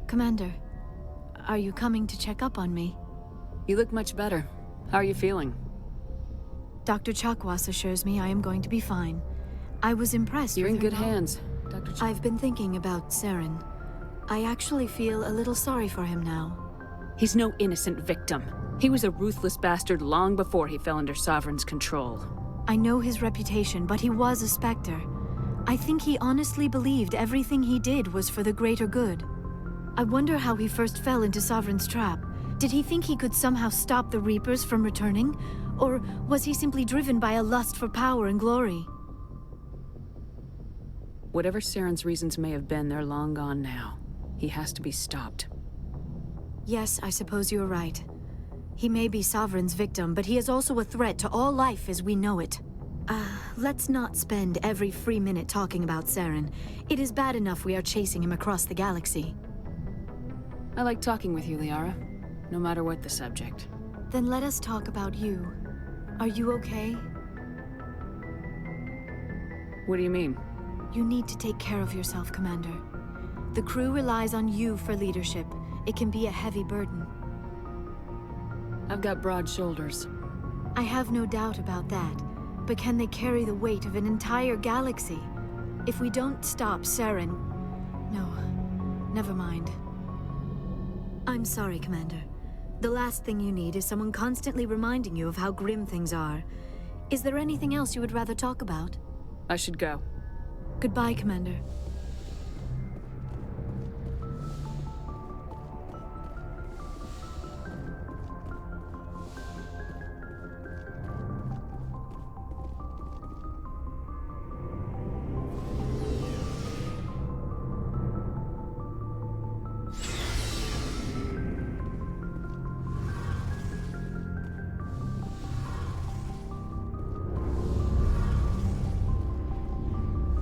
Commander, are you coming to check up on me? You look much better. How are you feeling? Dr. Chakwas assures me I am going to be fine. I was impressed You're with in her good hands, Dr. I've been thinking about Saren. I actually feel a little sorry for him now. He's no innocent victim. He was a ruthless bastard long before he fell under Sovereign's control. I know his reputation, but he was a Spectre. I think he honestly believed everything he did was for the greater good. I wonder how he first fell into Sovereign's trap. Did he think he could somehow stop the Reapers from returning? Or was he simply driven by a lust for power and glory? Whatever Saren's reasons may have been, they're long gone now. He has to be stopped. Yes, I suppose you're right. He may be Sovereign's victim, but he is also a threat to all life as we know it. Let's not spend every free minute talking about Saren. It is bad enough we are chasing him across the galaxy. I like talking with you, Liara. No matter what the subject. Then let us talk about you. Are you okay? What do you mean? You need to take care of yourself, Commander. The crew relies on you for leadership. It can be a heavy burden. I've got broad shoulders. I have no doubt about that. But can they carry the weight of an entire galaxy? If we don't stop Saren... No, never mind. I'm sorry, Commander. The last thing you need is someone constantly reminding you of how grim things are. Is there anything else you would rather talk about? I should go. Goodbye, Commander.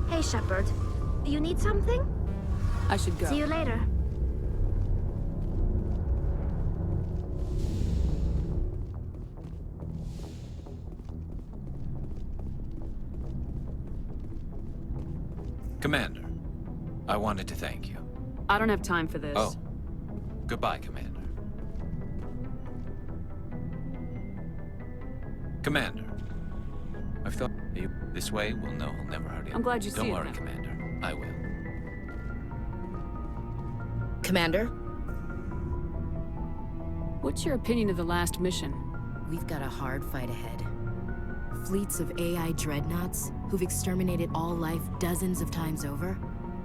Hey, Shepard. You need something? I should go. See you later. Commander, I wanted to thank you. I don't have time for this. Oh. Goodbye, Commander. Commander, I've thought you this way will know he'll never hurt you. I'm glad you see it Don't worry, now. Commander. I will. Commander, What's your opinion of the last mission? we've got a hard fight ahead. Fleets of AI dreadnoughts who've exterminated all life dozens of times over.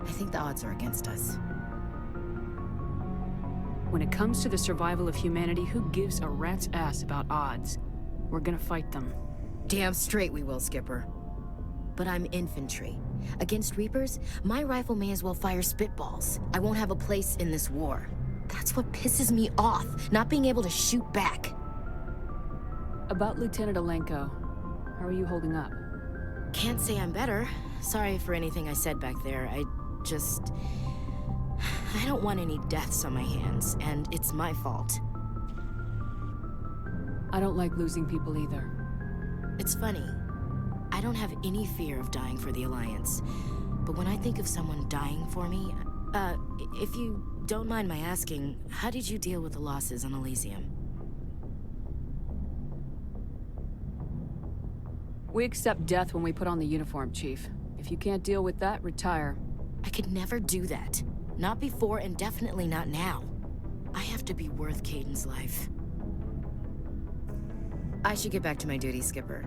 I think the odds are against us. When it comes to the survival of humanity, who gives a rat's ass about odds? We're gonna fight them. Damn straight we will, Skipper. But I'm infantry. Against Reapers, my rifle may as well fire spitballs. I won't have a place in this war. That's what pisses me off, not being able to shoot back. About Lieutenant Alenko, how are you holding up? Can't say I'm better. Sorry for anything I said back there. I don't want any deaths on my hands, and it's my fault. I don't like losing people either. It's funny. I don't have any fear of dying for the Alliance. But when I think of someone dying for me, if you don't mind my asking, how did you deal with the losses on Elysium? We accept death when we put on the uniform, Chief. If you can't deal with that, retire. I could never do that. Not before and definitely not now. I have to be worth Caden's life. I should get back to my duty, Skipper.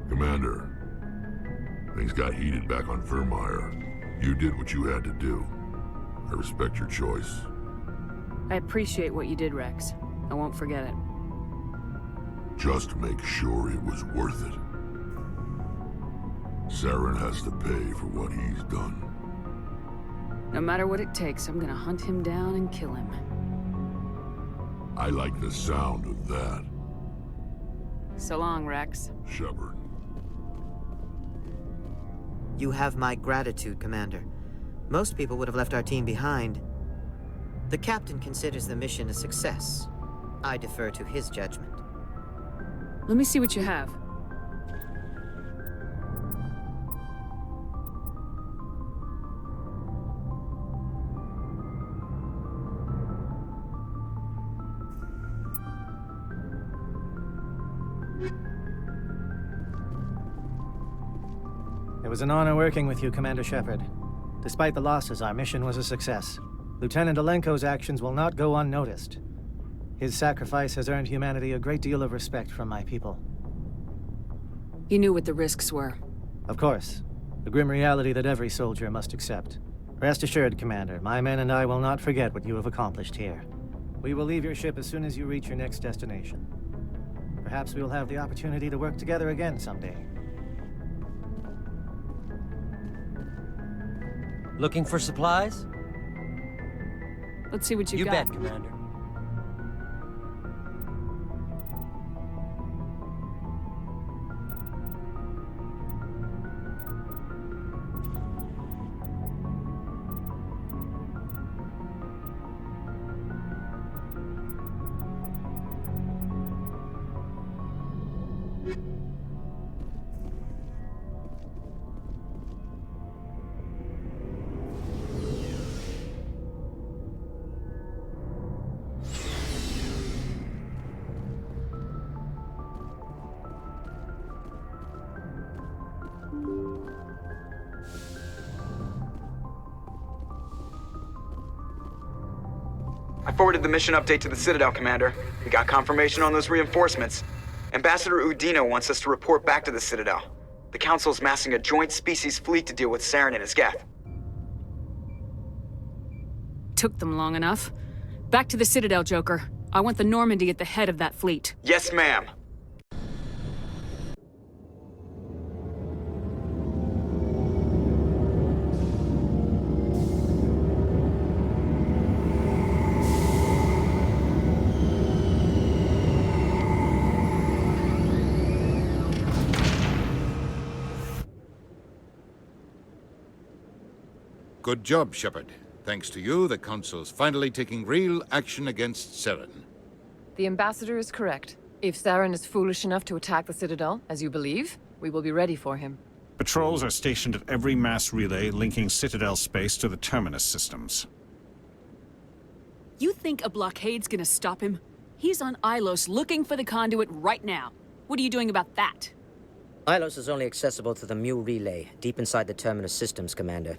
Commander, things got heated back on Vermeer. You did what you had to do. I respect your choice. I appreciate what you did, Rex. I won't forget it. Just make sure it was worth it. Saren has to pay for what he's done. No matter what it takes, I'm gonna hunt him down and kill him. I like the sound of that, So long, Rex. Shepard. You have my gratitude, Commander. Most people would have left our team behind. The captain considers the mission a success. I defer to his judgment. Let me see what you have. It was an honor working with you, Commander Shepard. Despite the losses, our mission was a success. Lieutenant Alenko's actions will not go unnoticed. His sacrifice has earned humanity a great deal of respect from my people. You knew what the risks were. Of course. The grim reality that every soldier must accept. Rest assured, Commander, my men and I will not forget what you have accomplished here. We will leave your ship as soon as you reach your next destination. Perhaps we will have the opportunity to work together again someday. Looking for supplies? Let's see what you got. You bet, Commander. I forwarded the mission update to the Citadel, Commander. We got confirmation on those reinforcements. Ambassador Udina wants us to report back to the Citadel. The Council's massing a joint species fleet to deal with Saren and his Geth. Took them long enough. Back to the Citadel, Joker. I want the Normandy at the head of that fleet. Yes, ma'am. Good job, Shepard. Thanks to you, the Council's finally taking real action against Saren. The Ambassador is correct. If Saren is foolish enough to attack the Citadel, as you believe, we will be ready for him. Patrols are stationed at every mass relay linking Citadel space to the Terminus systems. You think a blockade's gonna stop him? He's on Ilos looking for the conduit right now. What are you doing about that? Ilos is only accessible to the Mu relay, deep inside the Terminus systems, Commander.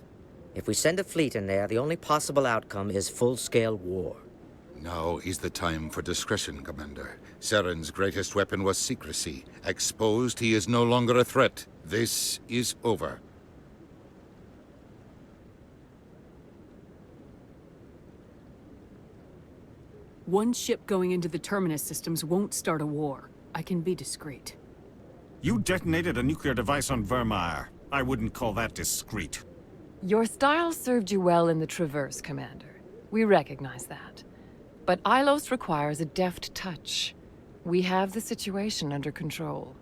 If we send a fleet in there, the only possible outcome is full-scale war. Now is the time for discretion, Commander. Saren's greatest weapon was secrecy. Exposed, he is no longer a threat. This is over. One ship going into the Terminus systems won't start a war. I can be discreet. You detonated a nuclear device on Vermeer. I wouldn't call that discreet. Your style served you well in the Traverse, Commander. We recognize that. But Ilos requires a deft touch. We have the situation under control.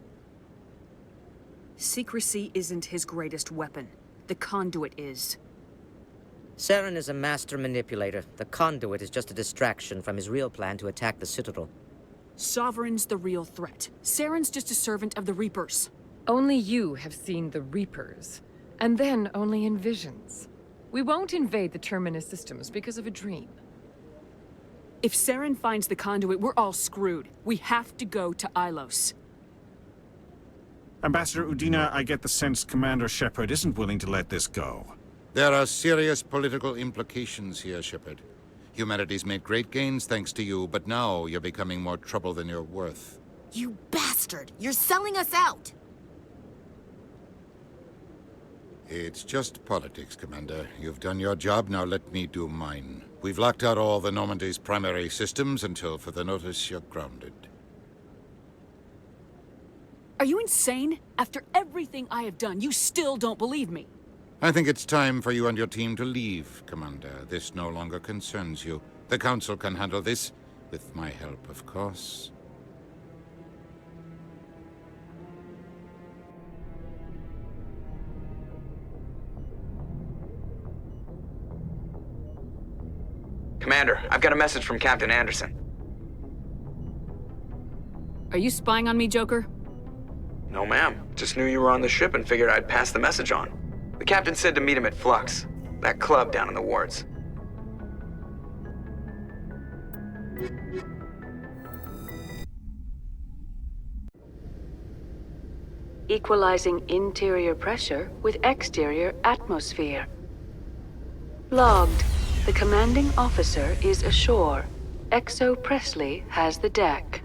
Secrecy isn't his greatest weapon. The conduit is. Saren is a master manipulator. The conduit is just a distraction from his real plan to attack the Citadel. Sovereign's the real threat. Saren's just a servant of the Reapers. Only you have seen the Reapers. And then only in visions. We won't invade the Terminus systems because of a dream. If Saren finds the conduit, we're all screwed. We have to go to Ilos. Ambassador Udina, I get the sense Commander Shepard isn't willing to let this go. There are serious political implications here, Shepard. Humanity's made great gains thanks to you, but now you're becoming more trouble than you're worth. You bastard! You're selling us out! It's just politics, Commander. You've done your job, now let me do mine. We've locked out all the Normandy's primary systems until further notice you're grounded. Are you insane? After everything I have done, you still don't believe me. I think it's time for you and your team to leave, Commander. This no longer concerns you. The Council can handle this, with my help, of course. Commander, I've got a message from Captain Anderson. Are you spying on me, Joker? No, ma'am. Just knew you were on the ship and figured I'd pass the message on. The captain said to meet him at Flux, that club down in the wards. equalizing interior pressure with exterior atmosphere. Logged. The commanding officer is ashore. Exo Presley has the deck.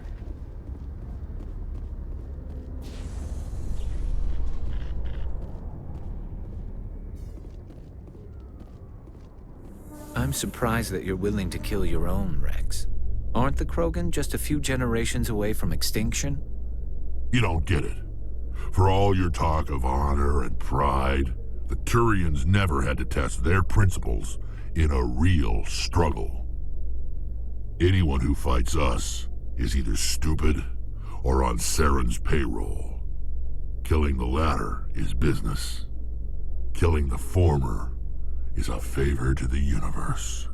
I'm surprised that you're willing to kill your own, Rex. Aren't the Krogan just a few generations away from extinction? You don't get it. For all your talk of honor and pride, the Turians never had to test their principles in a real struggle. Anyone who fights us is either stupid or on Saren's payroll. Killing the latter is business. Killing the former is a favor to the universe.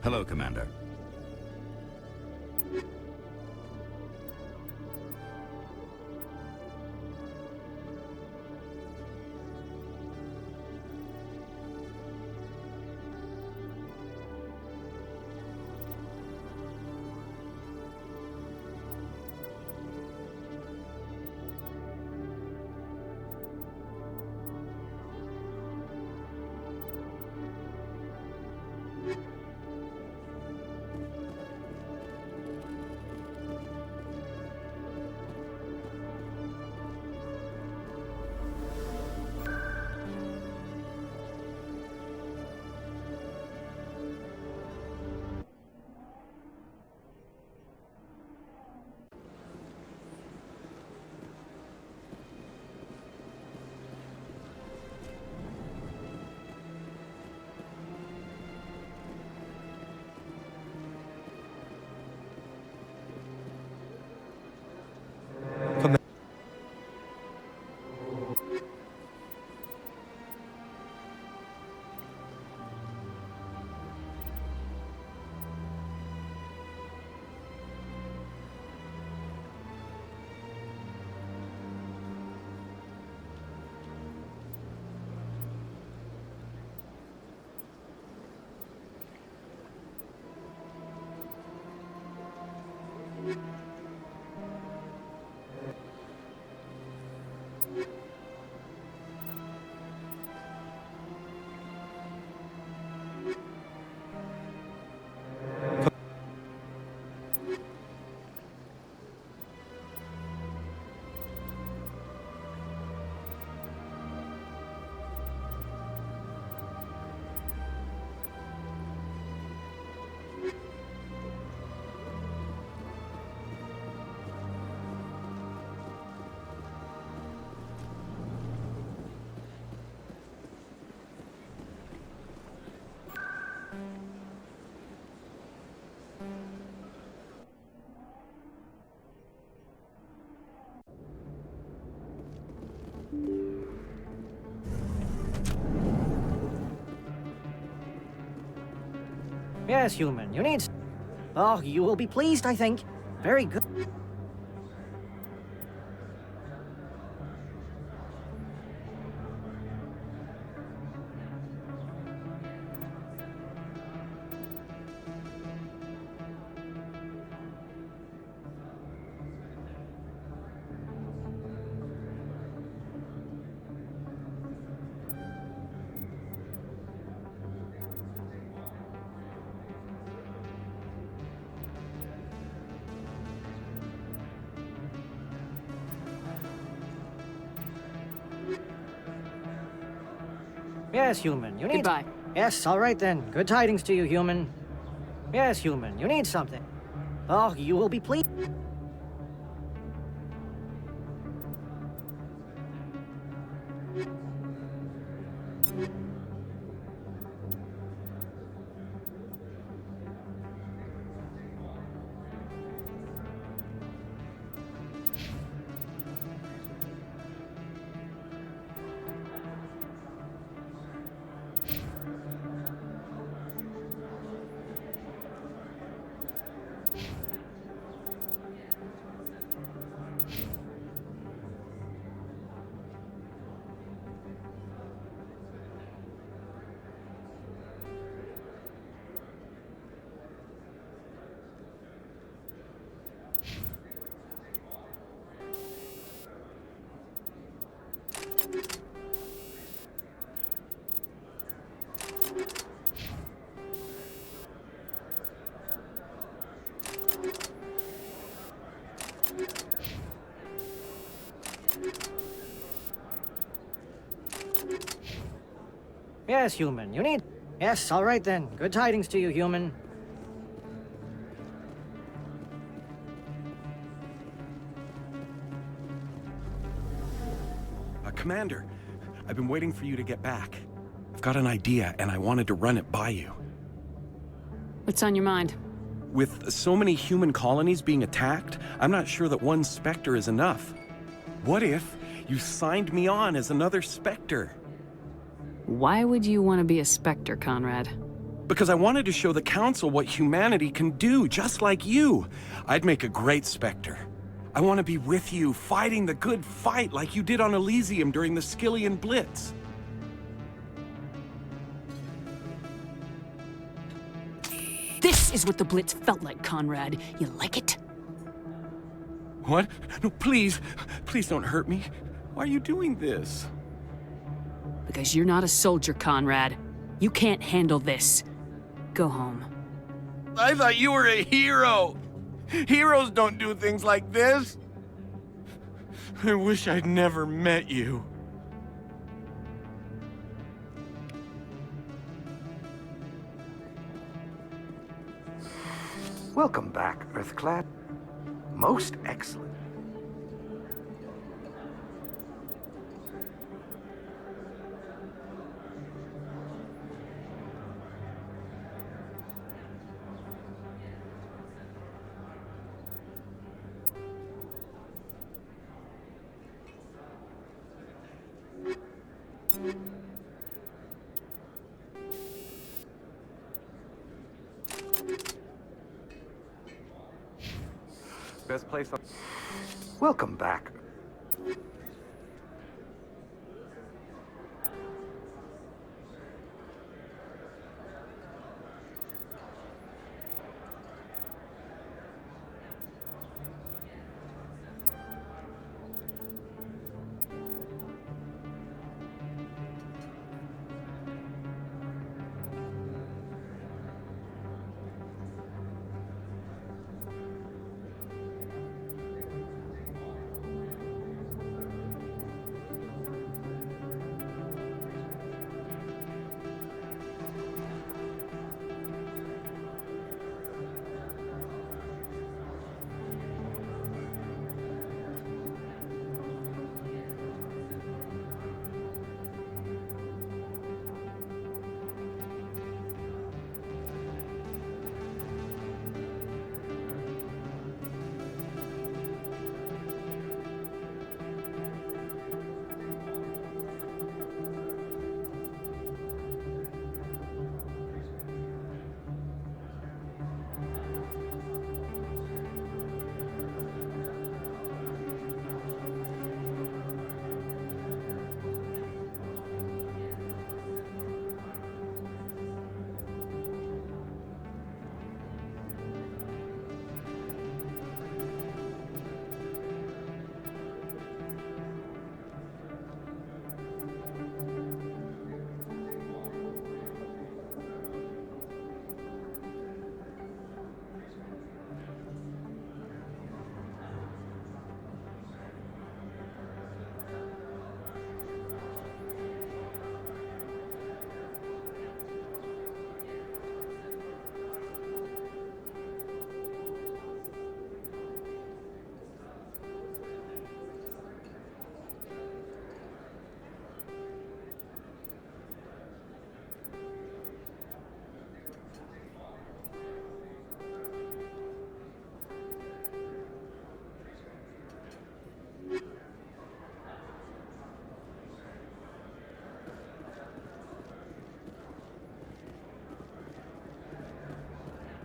Hello, Commander. Yes, human, you need... Oh, you will be pleased, I think. Very good. Yes, human, you need... Goodbye. Yes, all right then. Good tidings to you, human. Yes, human, you need something. Oh, you will be pleased. Yes, human, you need... Yes, all right then. Good tidings to you, human. Commander, I've been waiting for you to get back. I've got an idea, and I wanted to run it by you. What's on your mind? With so many human colonies being attacked, I'm not sure that one Spectre is enough. What if you signed me on as another Spectre? Why would you want to be a Spectre, Conrad? Because I wanted to show the Council what humanity can do, just like you. I'd make a great Spectre. I want to be with you, fighting the good fight like you did on Elysium during the Skillian Blitz. This is what the Blitz felt like, Conrad. You like it? What? No, please. Please don't hurt me. Why are you doing this? Because you're not a soldier, Conrad. You can't handle this. Go home. I thought you were a hero. Heroes don't do things like this. I wish I'd never met you. Welcome back, Earthclad. Most excellent. Best place on... Welcome back.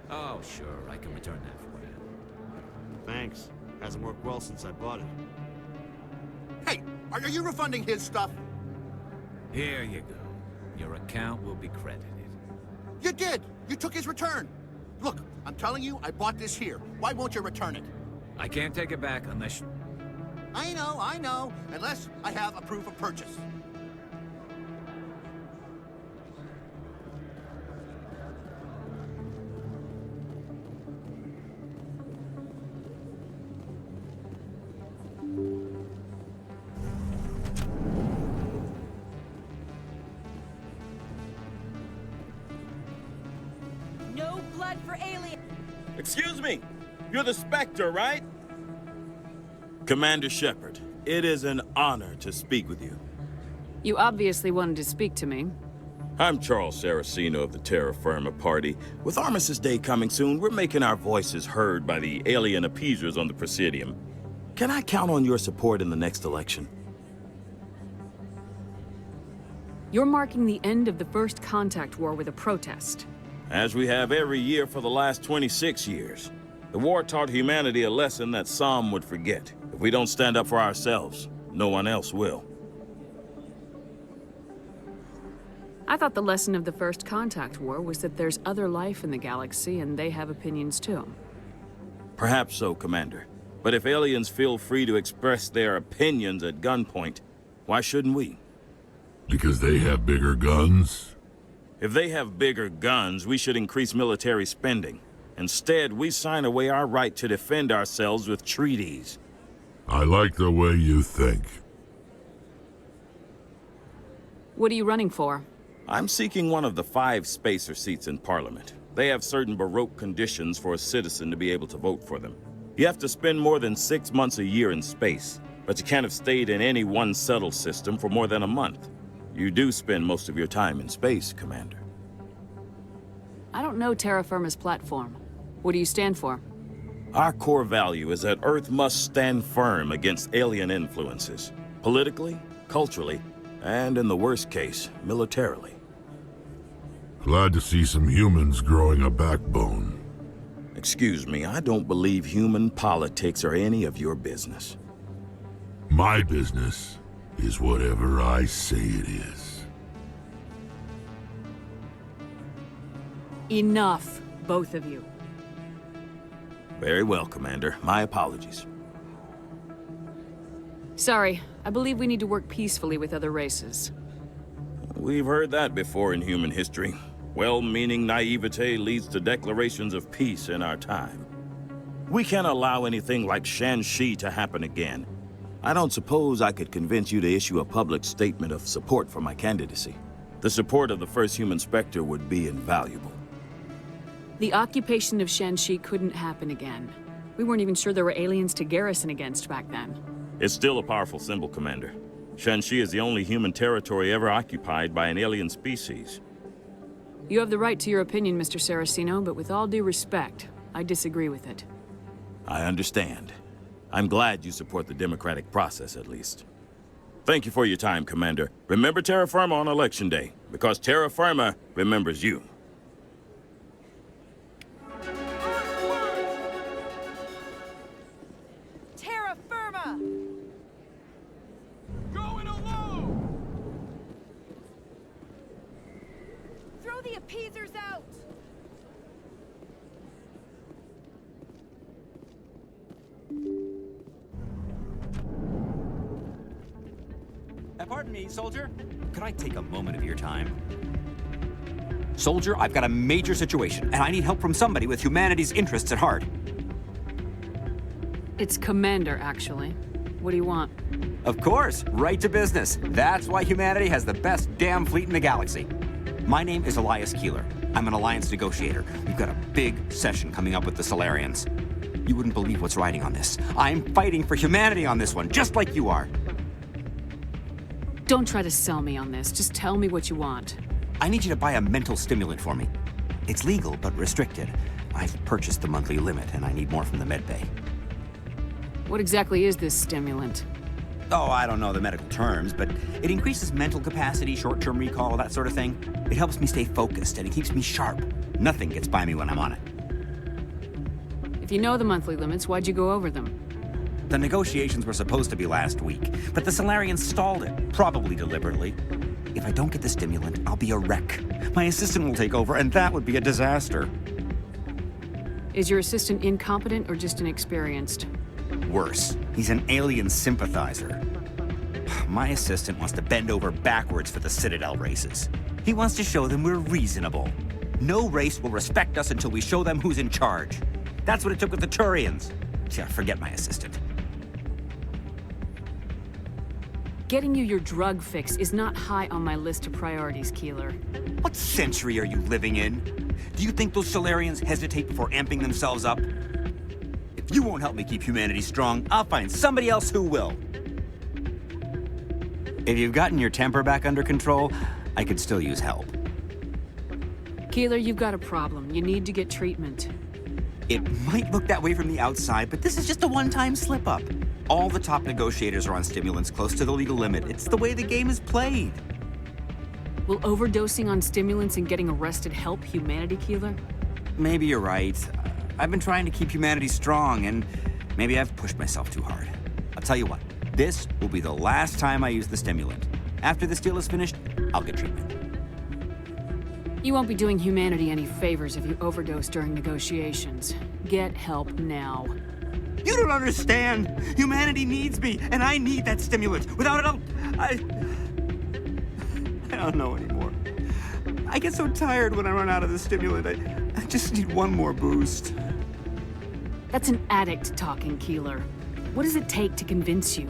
Oh, sure. I can return that for you. Thanks. Hasn't worked well since I bought it. Hey, are you refunding his stuff? Here you go. Your account will be credited. You did! You took his return! Look, I'm telling you, I bought this here. Why won't you return it? I can't take it back unless... I know. Unless I have a proof of purchase. No blood for alien. Excuse me, you're the Spectre, right? Commander Shepard, it is an honor to speak with you. You obviously wanted to speak to me. I'm Charles Saraceno of the Terra Firma Party. With Armistice Day coming soon, we're making our voices heard by the alien appeasers on the Presidium. Can I count on your support in the next election? You're marking the end of the First Contact War with a protest. As we have every year for the last 26 years. The war taught humanity a lesson that some would forget. If we don't stand up for ourselves, no one else will. I thought the lesson of the First Contact War was that there's other life in the galaxy and they have opinions too. Perhaps so, Commander. But if aliens feel free to express their opinions at gunpoint, why shouldn't we? Because they have bigger guns? If they have bigger guns, we should increase military spending. Instead, we sign away our right to defend ourselves with treaties. I like the way you think. What are you running for? I'm seeking one of the 5 spacer seats in Parliament. They have certain Baroque conditions for a citizen to be able to vote for them. You have to spend more than 6 months a year in space, but you can't have stayed in any one settled system for more than a month. You do spend most of your time in space, Commander. I don't know Terra Firma's platform. What do you stand for? Our core value is that Earth must stand firm against alien influences. Politically, culturally, and in the worst case, militarily. Glad to see some humans growing a backbone. Excuse me, I don't believe human politics are any of your business. My business is whatever I say it is. Enough, both of you. Very well, Commander. My apologies. Sorry, I believe we need to work peacefully with other races. We've heard that before in human history. Well-meaning naivete leads to declarations of peace in our time. We can't allow anything like Shan-Shi to happen again. I don't suppose I could convince you to issue a public statement of support for my candidacy. The support of the first human Spectre would be invaluable. The occupation of Shan-Shi couldn't happen again. We weren't even sure there were aliens to garrison against back then. It's still a powerful symbol, Commander. Shan-Shi is the only human territory ever occupied by an alien species. You have the right to your opinion, Mr. Saraceno, but with all due respect, I disagree with it. I understand. I'm glad you support the democratic process, at least. Thank you for your time, Commander. Remember Terra Firma on Election Day, because Terra Firma remembers you. Terra Firma! Going alone! Throw the appeasers out! Pardon me, soldier. Could I take a moment of your time? Soldier, I've got a major situation, and I need help from somebody with humanity's interests at heart. It's Commander, actually. What do you want? Of course, right to business. That's why humanity has the best damn fleet in the galaxy. My name is Elias Keeler. I'm an alliance negotiator. We've got a big session coming up with the Solarians. You wouldn't believe what's riding on this. I'm fighting for humanity on this one, just like you are. Don't try to sell me on this. Just tell me what you want. I need you to buy a mental stimulant for me. It's legal, but restricted. I've purchased the monthly limit, and I need more from the medbay. What exactly is this stimulant? Oh, I don't know the medical terms, but it increases mental capacity, short-term recall, that sort of thing. It helps me stay focused, and it keeps me sharp. Nothing gets by me when I'm on it. If you know the monthly limits, why'd you go over them? The negotiations were supposed to be last week, but the Solarians stalled it, probably deliberately. If I don't get the stimulant, I'll be a wreck. My assistant will take over, and that would be a disaster. Is your assistant incompetent or just inexperienced? Worse, he's an alien sympathizer. My assistant wants to bend over backwards for the Citadel races. He wants to show them we're reasonable. No race will respect us until we show them who's in charge. That's what it took with the Turians. Yeah, forget my assistant. Getting you your drug fix is not high on my list of priorities, Keeler. What century are you living in? Do you think those Solarians hesitate before amping themselves up? If you won't help me keep humanity strong, I'll find somebody else who will. If you've gotten your temper back under control, I could still use help. Keeler, you've got a problem. You need to get treatment. It might look that way from the outside, but this is just a one-time slip-up. All the top negotiators are on stimulants close to the legal limit. It's the way the game is played. Will overdosing on stimulants and getting arrested help humanity, Keeler? Maybe you're right. I've been trying to keep humanity strong, and maybe I've pushed myself too hard. I'll tell you what, this will be the last time I use the stimulant. After this deal is finished, I'll get treatment. You won't be doing humanity any favors if you overdose during negotiations. Get help now. You don't understand! Humanity needs me, and I need that stimulant. Without it, I don't know anymore. I get so tired when I run out of the stimulant. I just need one more boost. That's an addict talking, Keeler. What does it take to convince you?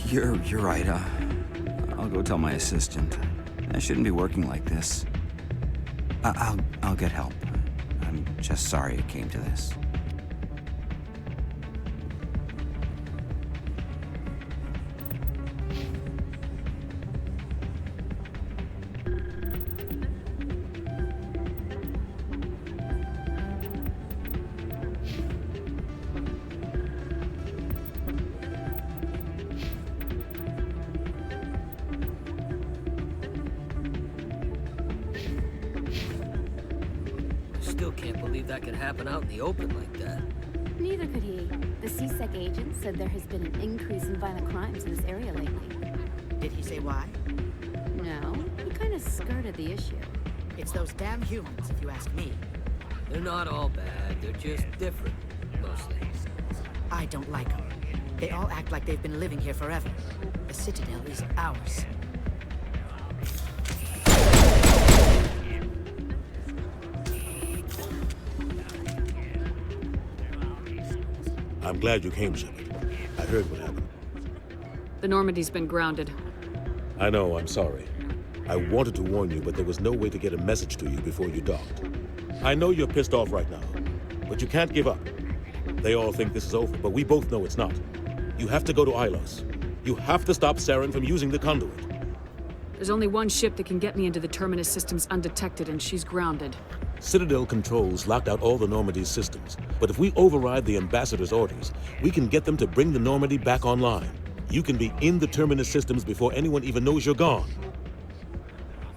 You're right. I'll go tell my assistant. I shouldn't be working like this. I'll get help. I'm just sorry it came to this. Still can't believe that could happen out in the open like that. Neither could he. The CSEC agent said there has been an increase in violent crimes in this area lately. Did he say why? No, he kind of skirted the issue. It's those damn humans, if you ask me. They're not all bad, they're just different, mostly. I don't like them. They all act like they've been living here forever. The Citadel is ours. I'm glad you came, Shepard. I heard what happened. The Normandy's been grounded. I know, I'm sorry. I wanted to warn you, but there was no way to get a message to you before you docked. I know you're pissed off right now, but you can't give up. They all think this is over, but we both know it's not. You have to go to Ilos. You have to stop Saren from using the conduit. There's only one ship that can get me into the Terminus systems undetected, and she's grounded. Citadel controls locked out all the Normandy's systems, but if we override the Ambassador's orders, we can get them to bring the Normandy back online. You can be in the Terminus systems before anyone even knows you're gone.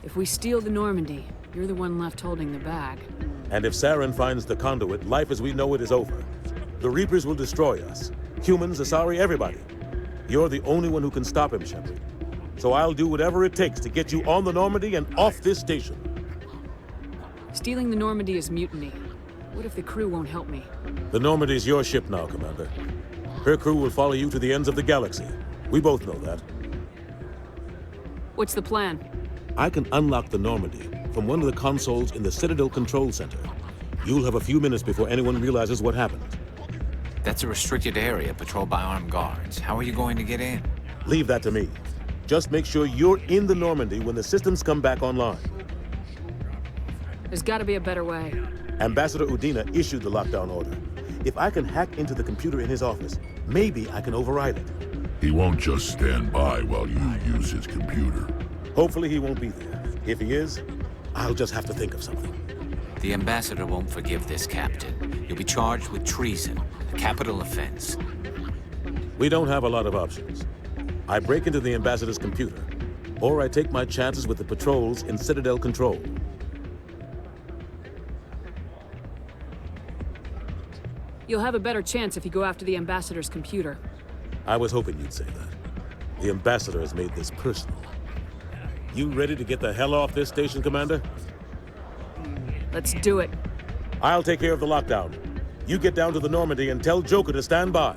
If we steal the Normandy, you're the one left holding the bag. And if Saren finds the conduit, life as we know it is over. The Reapers will destroy us. Humans, Asari, everybody. You're the only one who can stop him, Shepard. So I'll do whatever it takes to get you on the Normandy and off this station. Stealing the Normandy is mutiny. What if the crew won't help me? The Normandy's your ship now, Commander. Her crew will follow you to the ends of the galaxy. We both know that. What's the plan? I can unlock the Normandy from one of the consoles in the Citadel Control Center. You'll have a few minutes before anyone realizes what happened. That's a restricted area patrolled by armed guards. How are you going to get in? Leave that to me. Just make sure you're in the Normandy when the systems come back online. There's gotta be a better way. Ambassador Udina issued the lockdown order. If I can hack into the computer in his office, maybe I can override it. He won't just stand by while you use his computer. Hopefully he won't be there. If he is, I'll just have to think of something. The Ambassador won't forgive this, Captain. You'll be charged with treason, a capital offense. We don't have a lot of options. I break into the Ambassador's computer, or I take my chances with the patrols in Citadel Control. You'll have a better chance if you go after the Ambassador's computer. I was hoping you'd say that. The Ambassador has made this personal. You ready to get the hell off this station, Commander? Let's do it. I'll take care of the lockdown. You get down to the Normandy and tell Joker to stand by.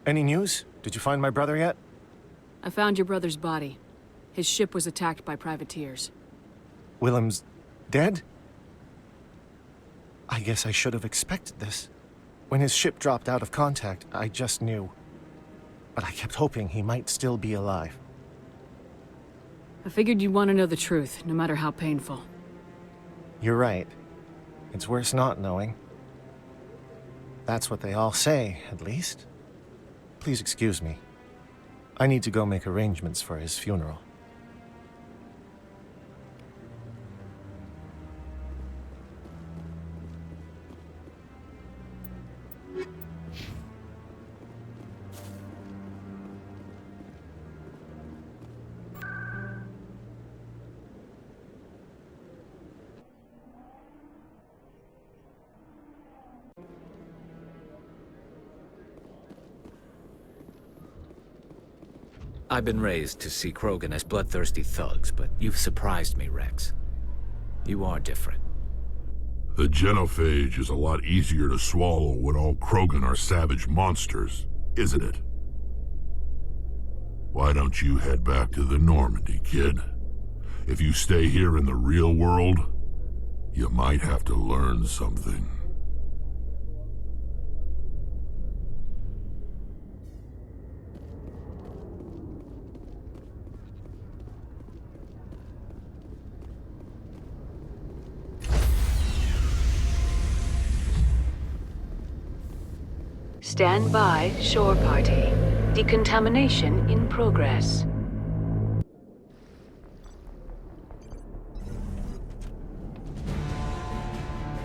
Any news? Did you find my brother yet? I found your brother's body. His ship was attacked by privateers. Willem's dead? I guess I should have expected this. When his ship dropped out of contact, I just knew. But I kept hoping he might still be alive. I figured you'd want to know the truth, no matter how painful. You're right. It's worse not knowing. That's what they all say, at least. Please excuse me. I need to go make arrangements for his funeral. I've been raised to see Krogan as bloodthirsty thugs, but you've surprised me, Rex. You are different. The genophage is a lot easier to swallow when all Krogan are savage monsters, isn't it? Why don't you head back to the Normandy, kid? If you stay here in the real world, you might have to learn something. Stand by, shore party. Decontamination in progress.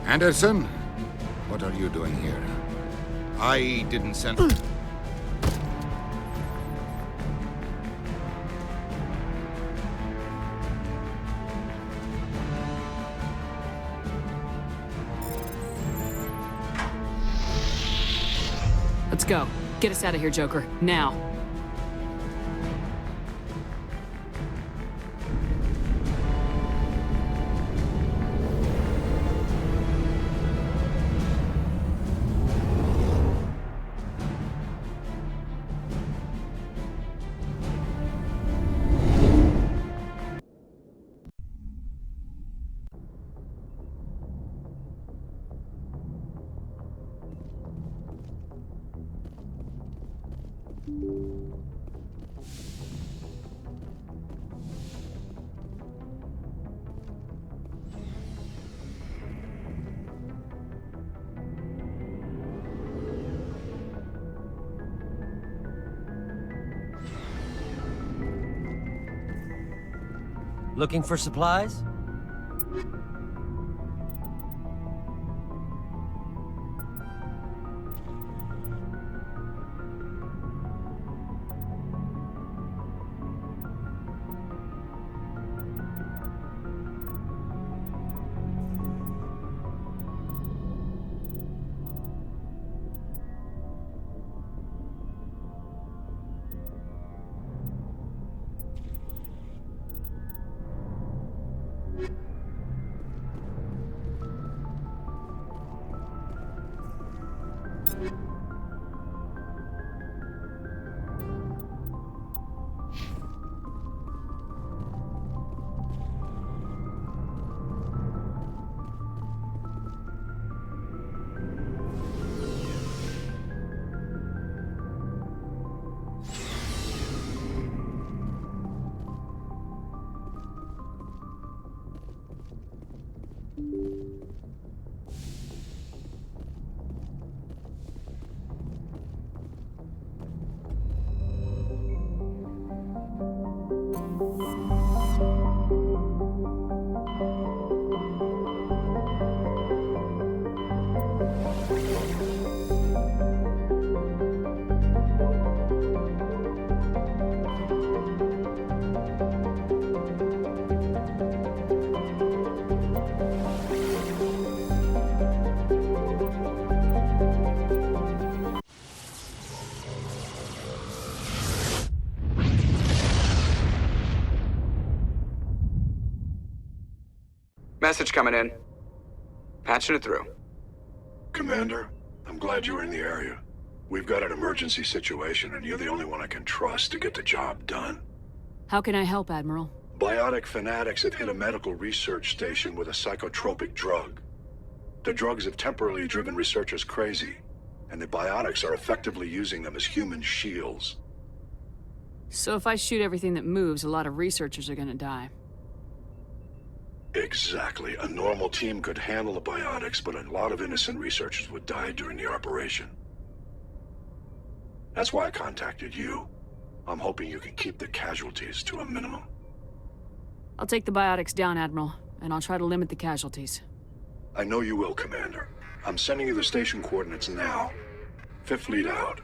Anderson, what are you doing here? I didn't send... Let's go. Get us out of here, Joker. Now. Looking for supplies? Message coming in. Patching it through. Commander, I'm glad you were in the area. We've got an emergency situation, and you're the only one I can trust to get the job done. How can I help, Admiral? Biotic fanatics have hit a medical research station with a psychotropic drug. The drugs have temporarily driven researchers crazy, and the biotics are effectively using them as human shields. So if I shoot everything that moves, a lot of researchers are gonna die. Exactly. A normal team could handle the biotics, but a lot of innocent researchers would die during the operation. That's why I contacted you. I'm hoping you can keep the casualties to a minimum. I'll take the biotics down, Admiral, and I'll try to limit the casualties. I know you will, Commander. I'm sending you the station coordinates now. Fifth Fleet out.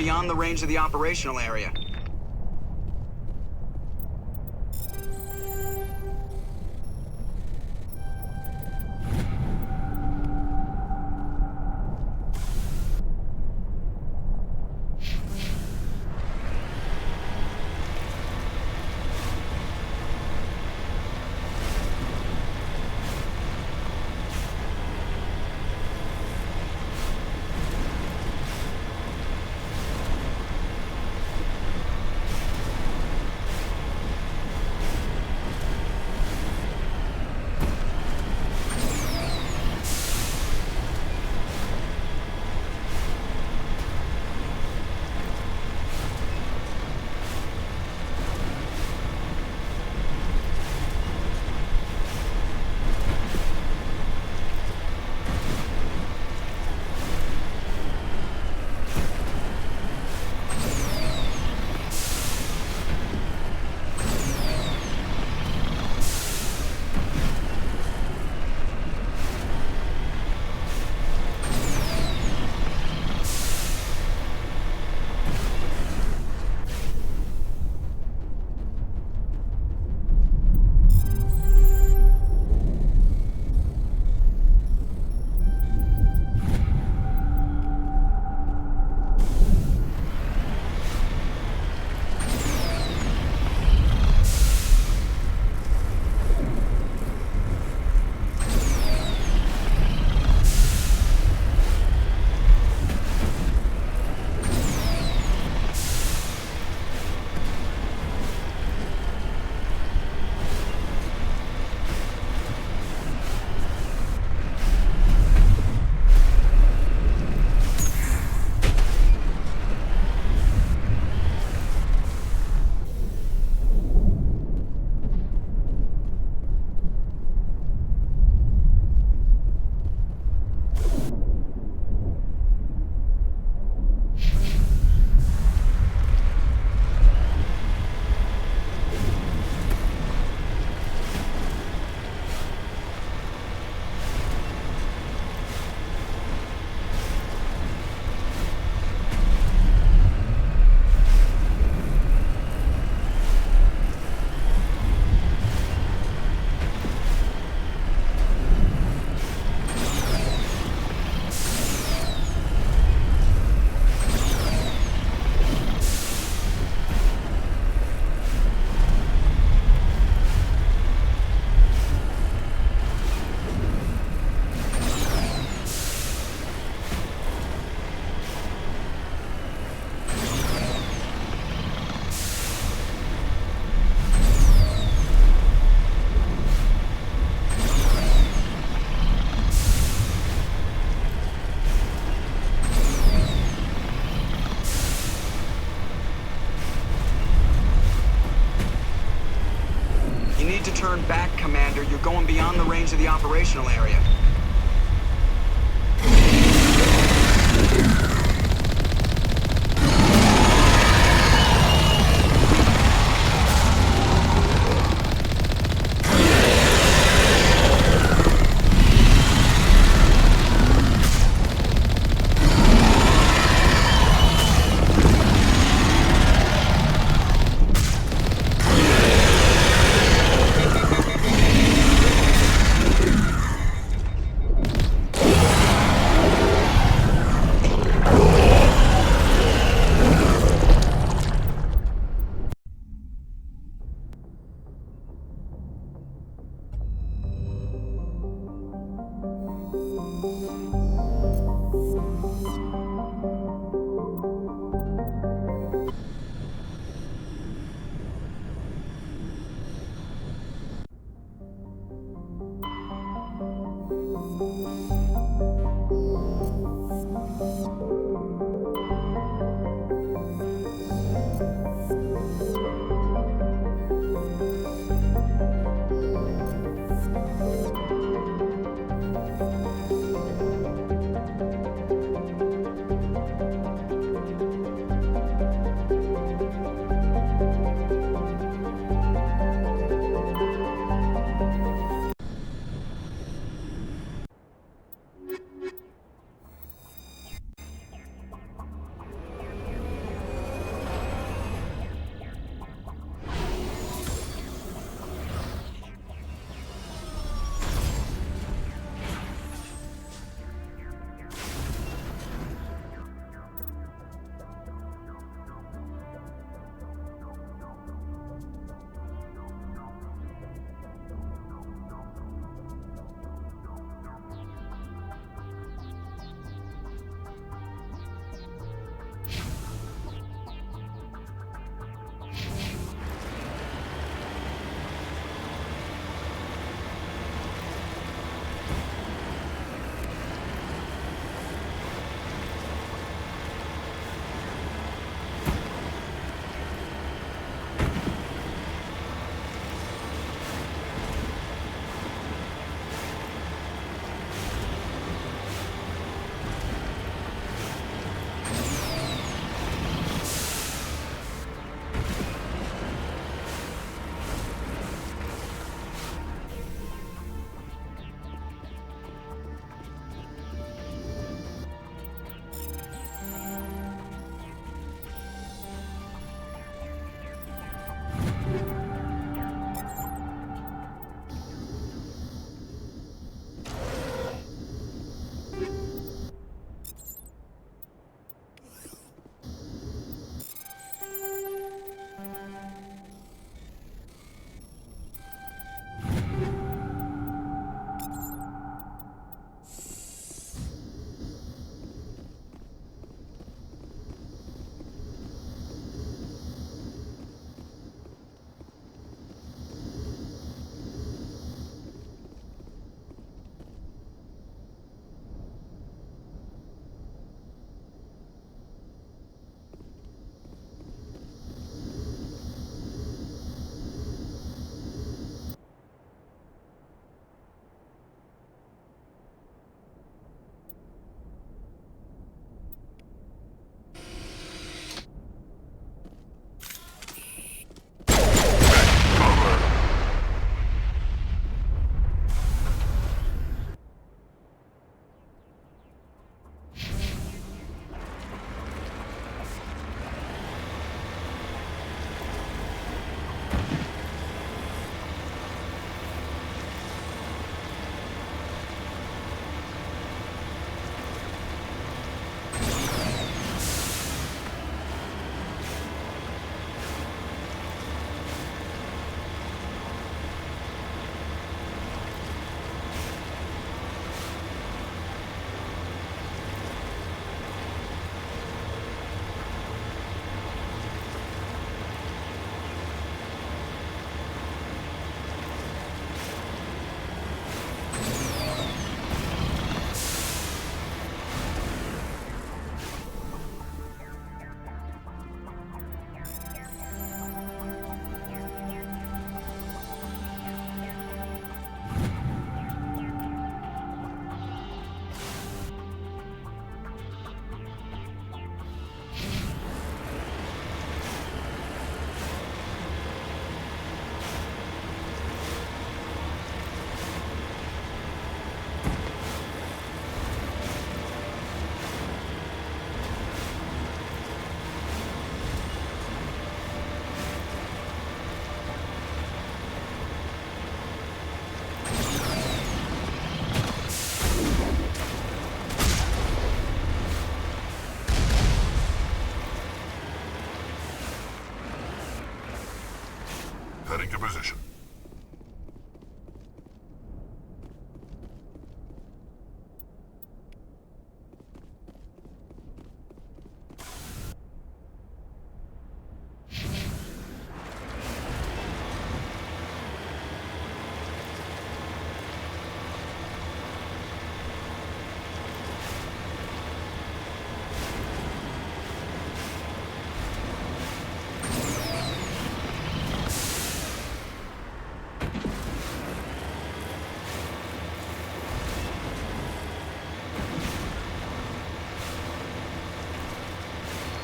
beyond the range of the operational area. Turn back, Commander. You're going beyond the range of the operational area.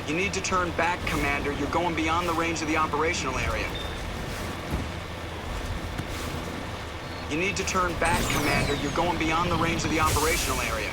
You need to turn back, Commander. You're going beyond the range of the operational area. You need to turn back, Commander. You're going beyond the range of the operational area.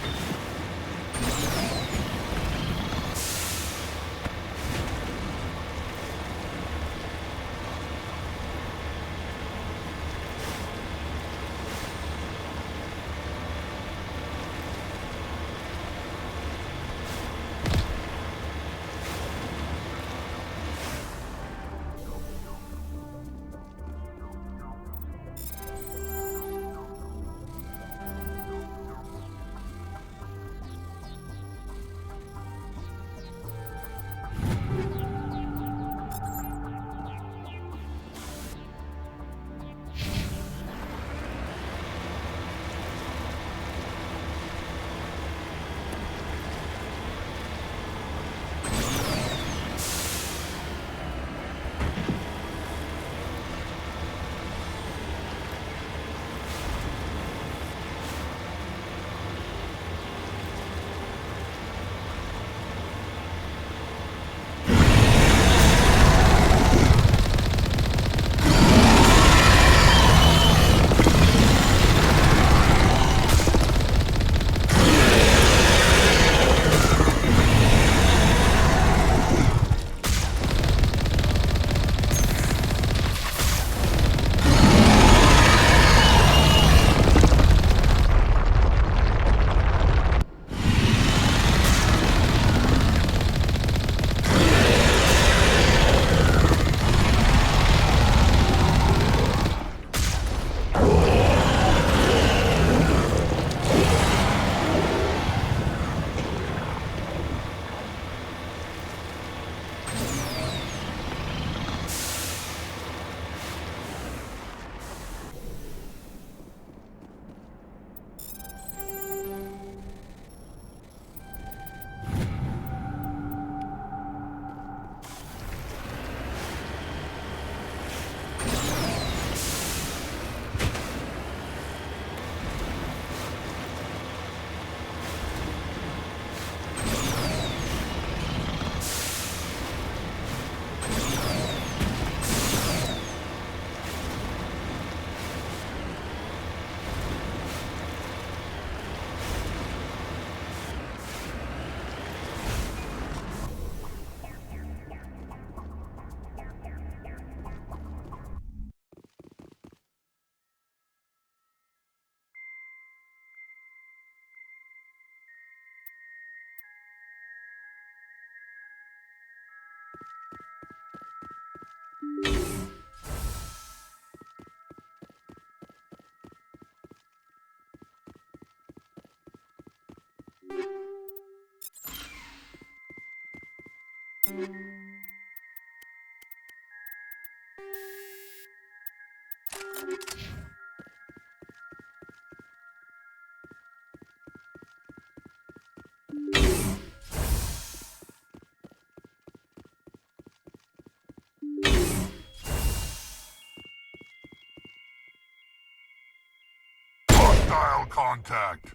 Hostile contact.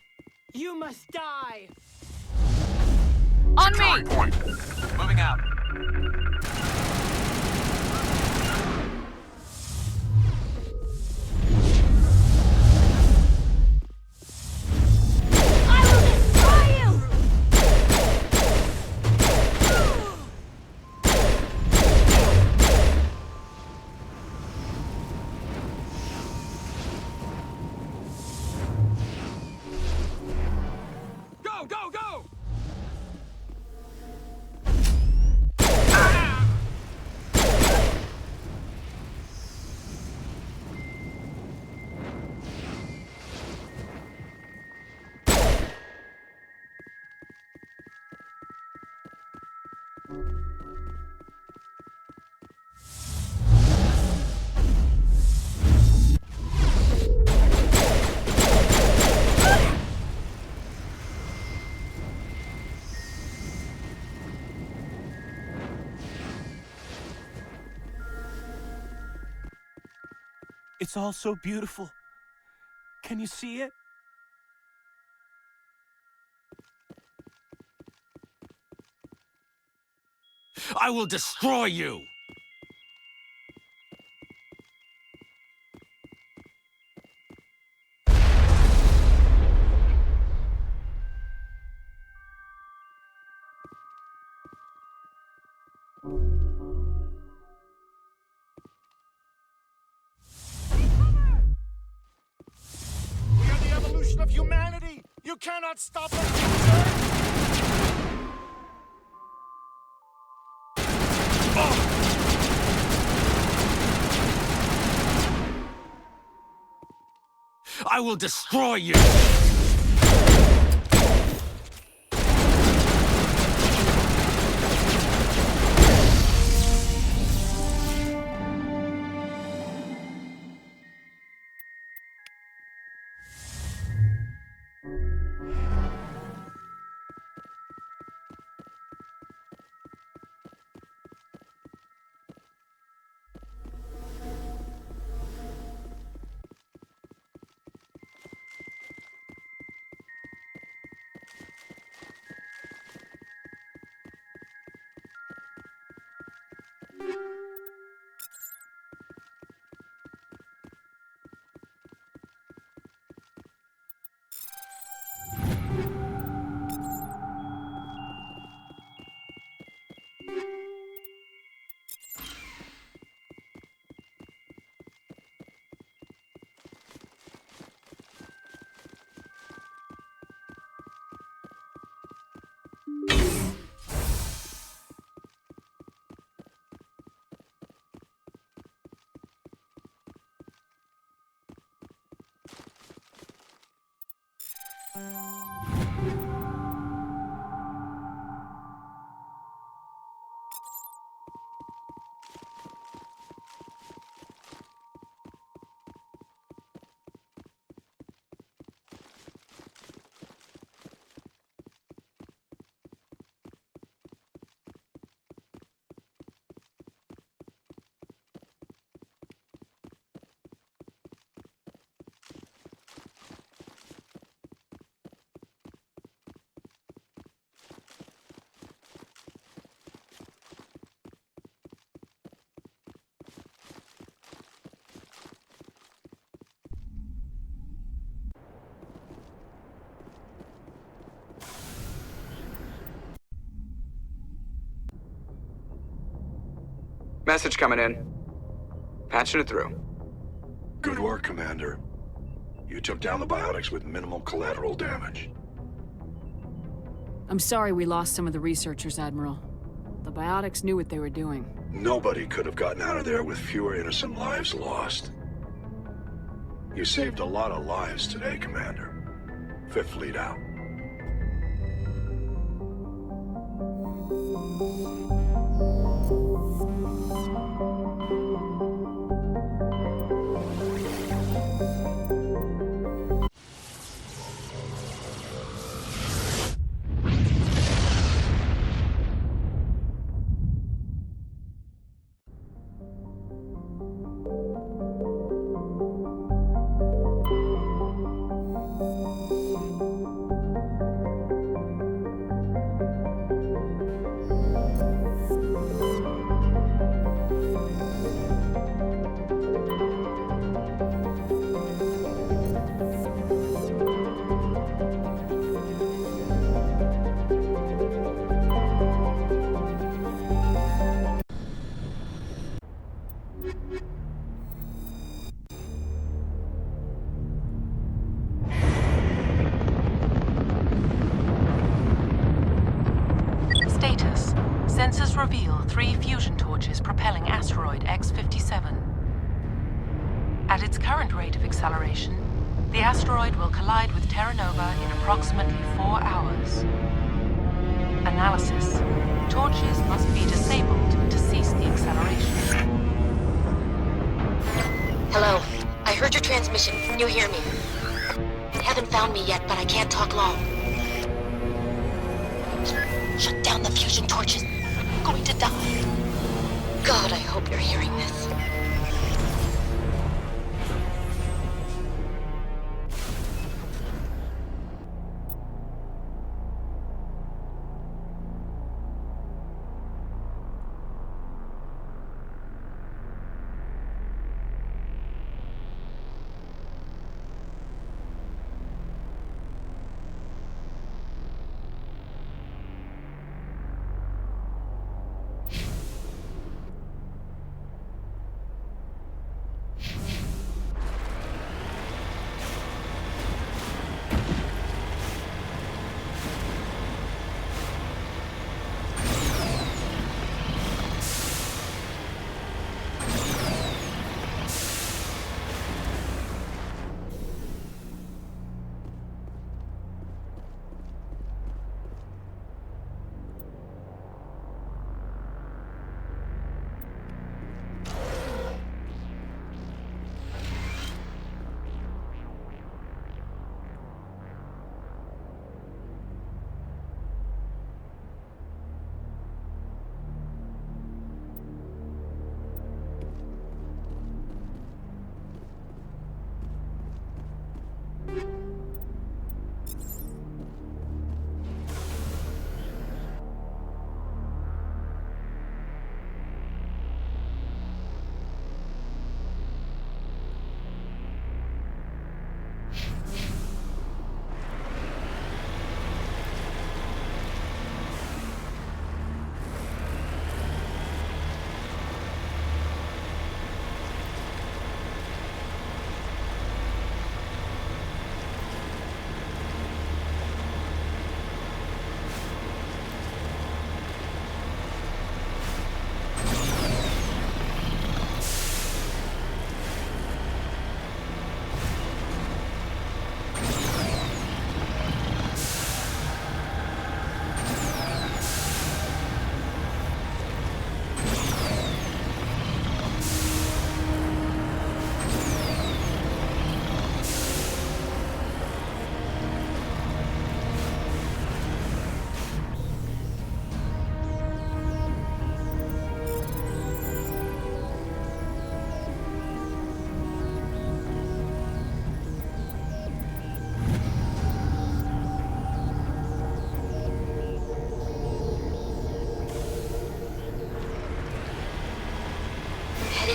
You must die! On Securing me! point. Moving out. I will destroy you! Go, go, go! It's all so beautiful. Can you see it? I will destroy you! We are the evolution of humanity! You cannot stop us! I will destroy you! Message coming in. Patching it through. Good work, Commander. You took down the biotics with minimal collateral damage. I'm sorry we lost some of the researchers, Admiral. The biotics knew what they were doing. Nobody could have gotten out of there with fewer innocent lives lost. You saved a lot of lives today, Commander. Fifth Fleet out. Status. Sensors reveal 3 fusion torches propelling asteroid X-57. At its current rate of acceleration, the asteroid will collide with Terra Nova in approximately 4 hours. Analysis. Torches must be disabled to cease the acceleration. Hello. I heard your transmission. Can you hear me? You haven't found me yet, but I can't talk long. Shut down the fusion torches. I'm going to die. God, I hope you're hearing this.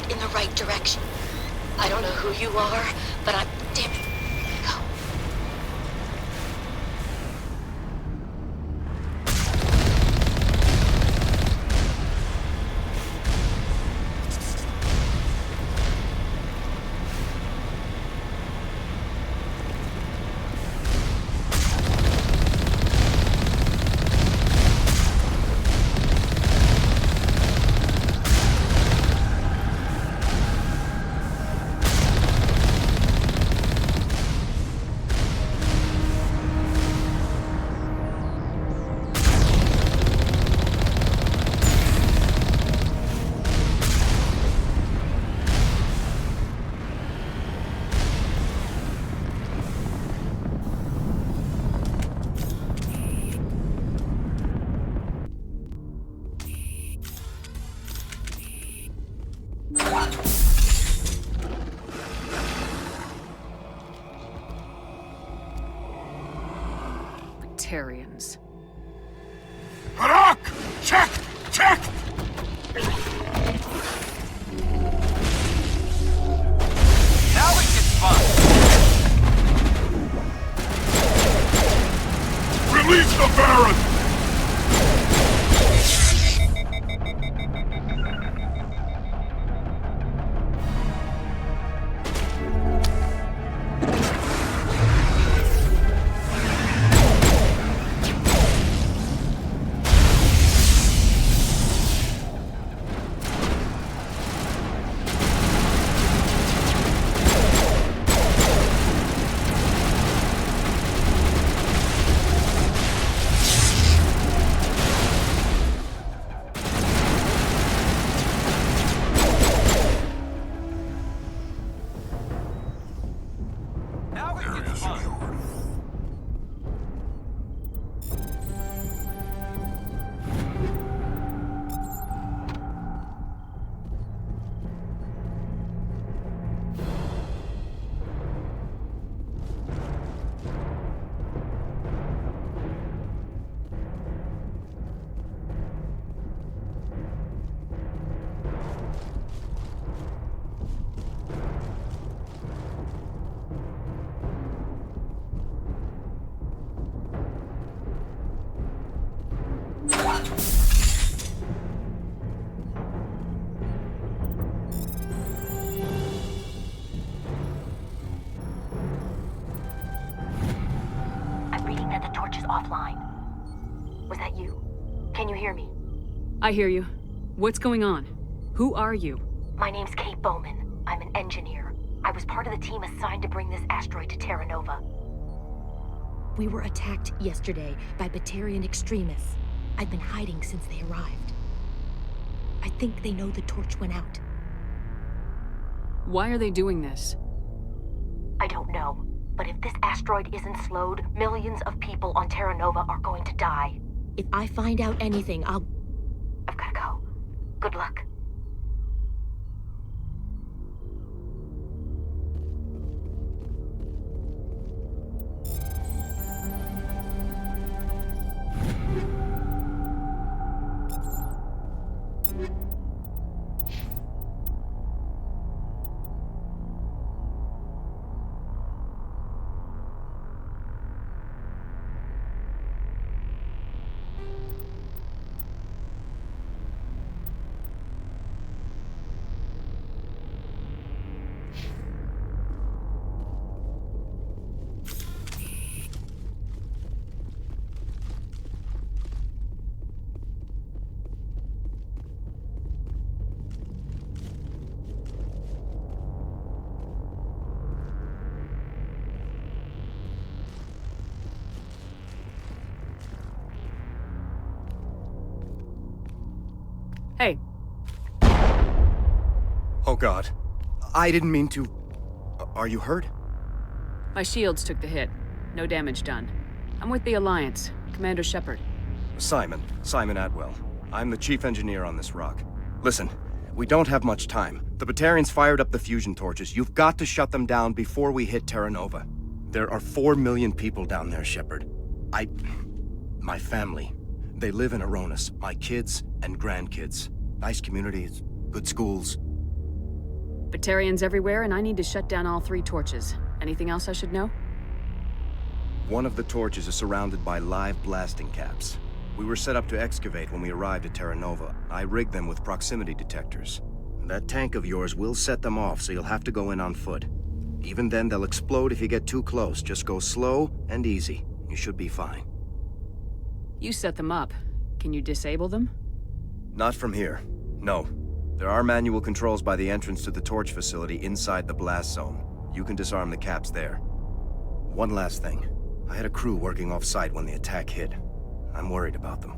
headed in the right direction. I don't know who you are, but I'm damn it. Go. Protheans. Harak! Check! Check! Now it gets fun! Release the Baron! Offline. Was that you? Can you hear me? I hear you. What's going on? Who are you? My name's Kate Bowman. I'm an engineer. I was part of the team assigned to bring this asteroid to Terra Nova. We were attacked yesterday by Batarian extremists. I've been hiding since they arrived. I think they know the torch went out. Why are they doing this? I don't know. But if this asteroid isn't slowed, millions of people on Terra Nova are going to die. If I find out anything, I've gotta go. Good luck. Hey. Oh God. I didn't mean to... Are you hurt? My shields took the hit. No damage done. I'm with the Alliance. Commander Shepard. Simon Atwell. I'm the chief engineer on this rock. Listen, we don't have much time. The Batarians fired up the fusion torches. You've got to shut them down before we hit Terra Nova. There are 4 million people down there, Shepard. My family. They live in Aronis. My kids and grandkids. Nice communities, good schools. Batarians everywhere, and I need to shut down all 3 torches. Anything else I should know? One of the torches is surrounded by live blasting caps. We were set up to excavate when we arrived at Terra Nova. I rigged them with proximity detectors. That tank of yours will set them off, so you'll have to go in on foot. Even then, they'll explode if you get too close. Just go slow and easy. You should be fine. You set them up. Can you disable them? Not from here. No. There are manual controls by the entrance to the torch facility inside the blast zone. You can disarm the caps there. One last thing. I had a crew working off-site when the attack hit. I'm worried about them.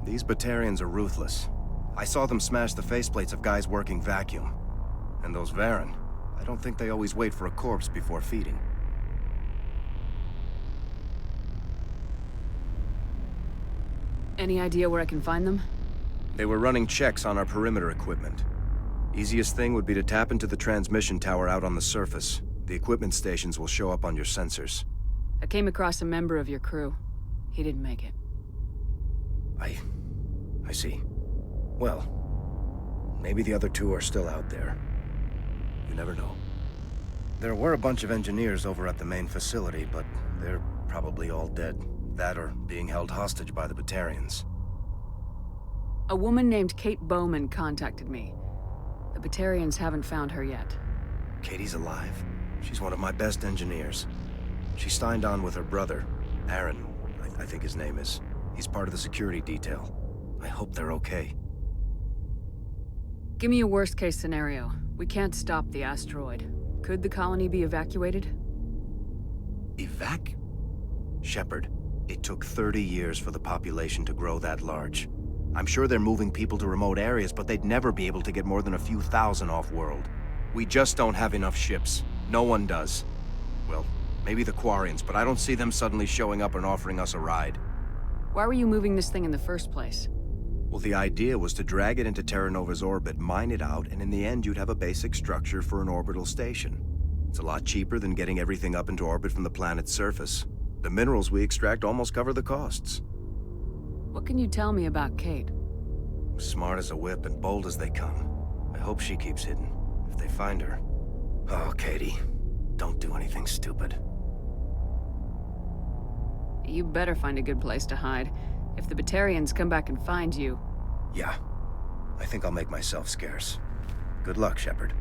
These Batarians are ruthless. I saw them smash the faceplates of guys working vacuum. And those Varen, I don't think they always wait for a corpse before feeding. Any idea where I can find them? They were running checks on our perimeter equipment. Easiest thing would be to tap into the transmission tower out on the surface. The equipment stations will show up on your sensors. I came across a member of your crew. He didn't make it. I see. Well, maybe the other 2 are still out there. You never know. There were a bunch of engineers over at the main facility, but they're probably all dead. That or being held hostage by the Batarians. A woman named Kate Bowman contacted me. The Batarians haven't found her yet. Katie's alive. She's one of my best engineers. She signed on with her brother, Aaron, I think his name is. He's part of the security detail. I hope they're okay. Give me a worst-case scenario. We can't stop the asteroid. Could the colony be evacuated? Shepard, it took 30 years for the population to grow that large. I'm sure they're moving people to remote areas, but they'd never be able to get more than a few thousand off-world. We just don't have enough ships. No one does. Well, maybe the Quarians, but I don't see them suddenly showing up and offering us a ride. Why were you moving this thing in the first place? Well, the idea was to drag it into Terra Nova's orbit, mine it out, and in the end you'd have a basic structure for an orbital station. It's a lot cheaper than getting everything up into orbit from the planet's surface. The minerals we extract almost cover the costs. What can you tell me about Kate? Smart as a whip and bold as they come. I hope she keeps hidden, if they find her. Oh, Katie, don't do anything stupid. You better find a good place to hide. If the Batarians come back and find you... Yeah. I think I'll make myself scarce. Good luck, Shepard.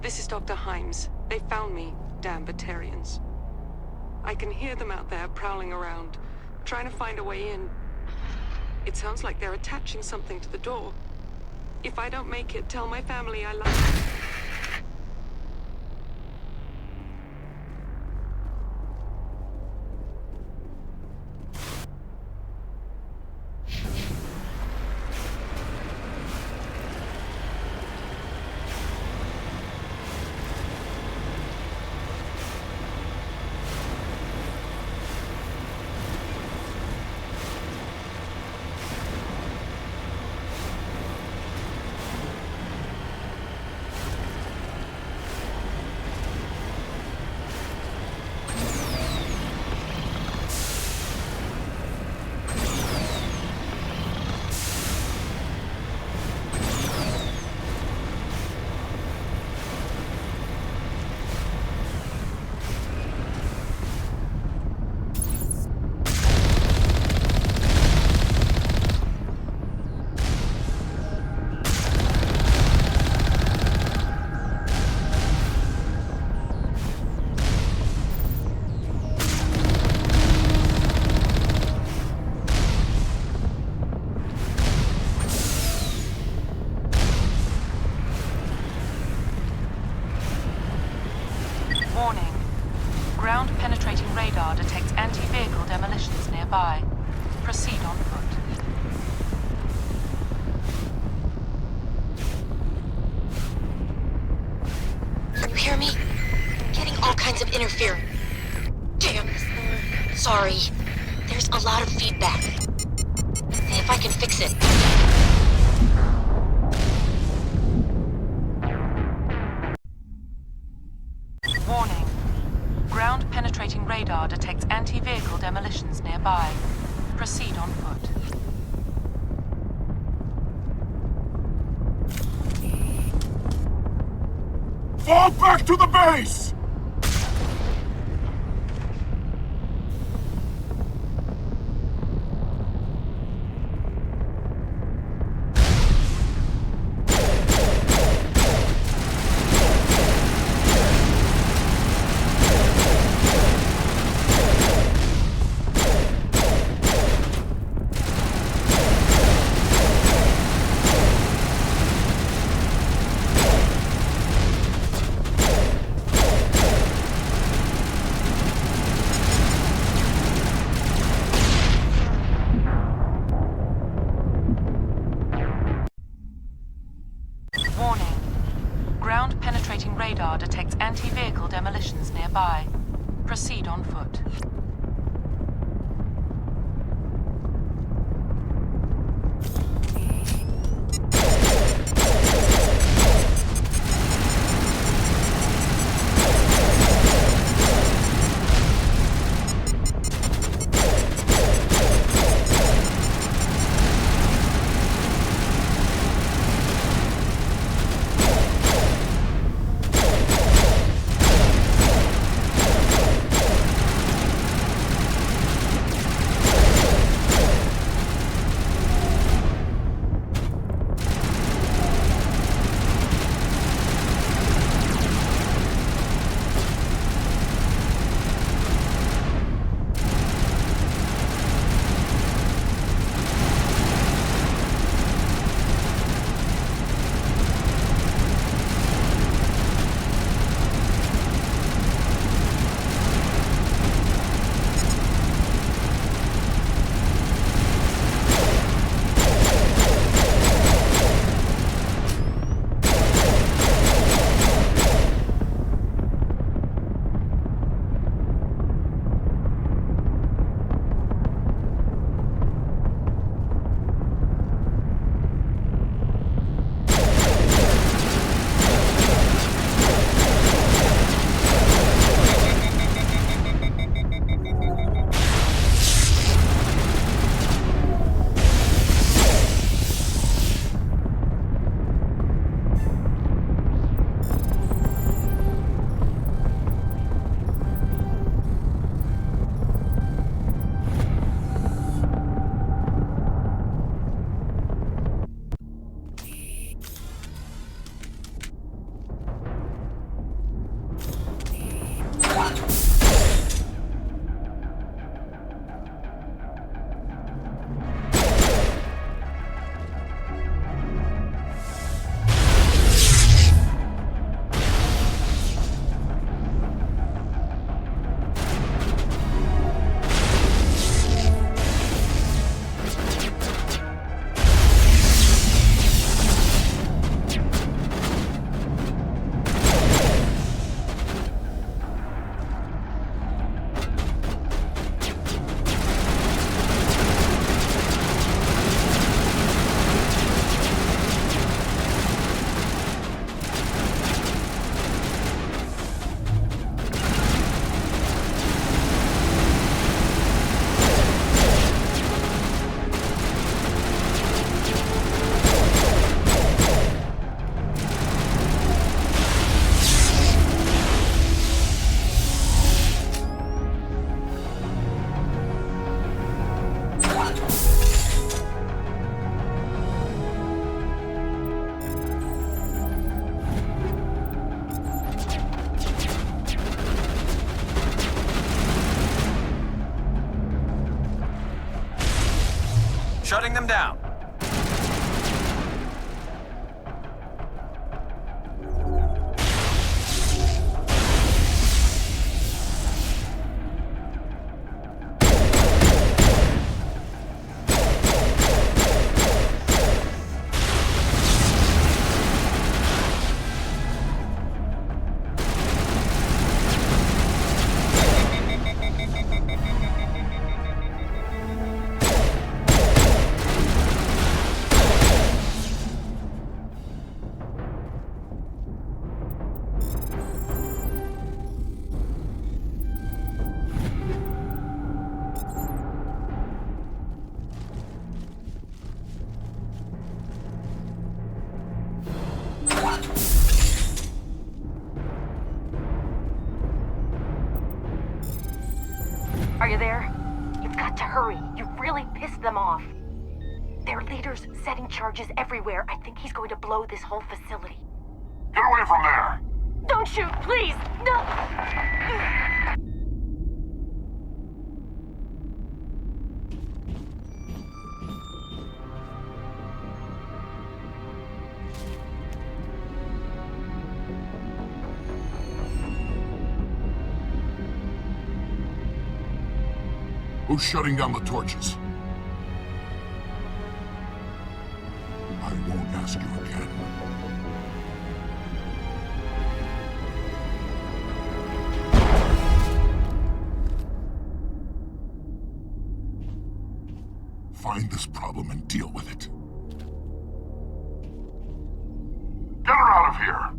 This is Dr. Himes. They found me, damn Batarians. I can hear them out there prowling around, trying to find a way in. It sounds like they're attaching something to the door. If I don't make it, tell my family I love them. Ground-penetrating radar detects anti-vehicle demolitions nearby. Proceed on foot. You hear me? Getting all kinds of interference. Damn. Sorry. There's a lot of feedback. See if I can fix it. Warning. Ground-penetrating radar detects anti-vehicle demolitions nearby. Proceed on foot. Fall back to the base! Ground-penetrating radar detects anti-vehicle demolitions nearby. Proceed on foot. shutting them down. Are you there? You've got to hurry. You really pissed them off. Their leader's setting charges everywhere. I think he's going to blow this whole facility. Get away from there! Don't shoot, please! No! Who's shutting down the torches? I won't ask you again. Find this problem and deal with it. Get her out of here!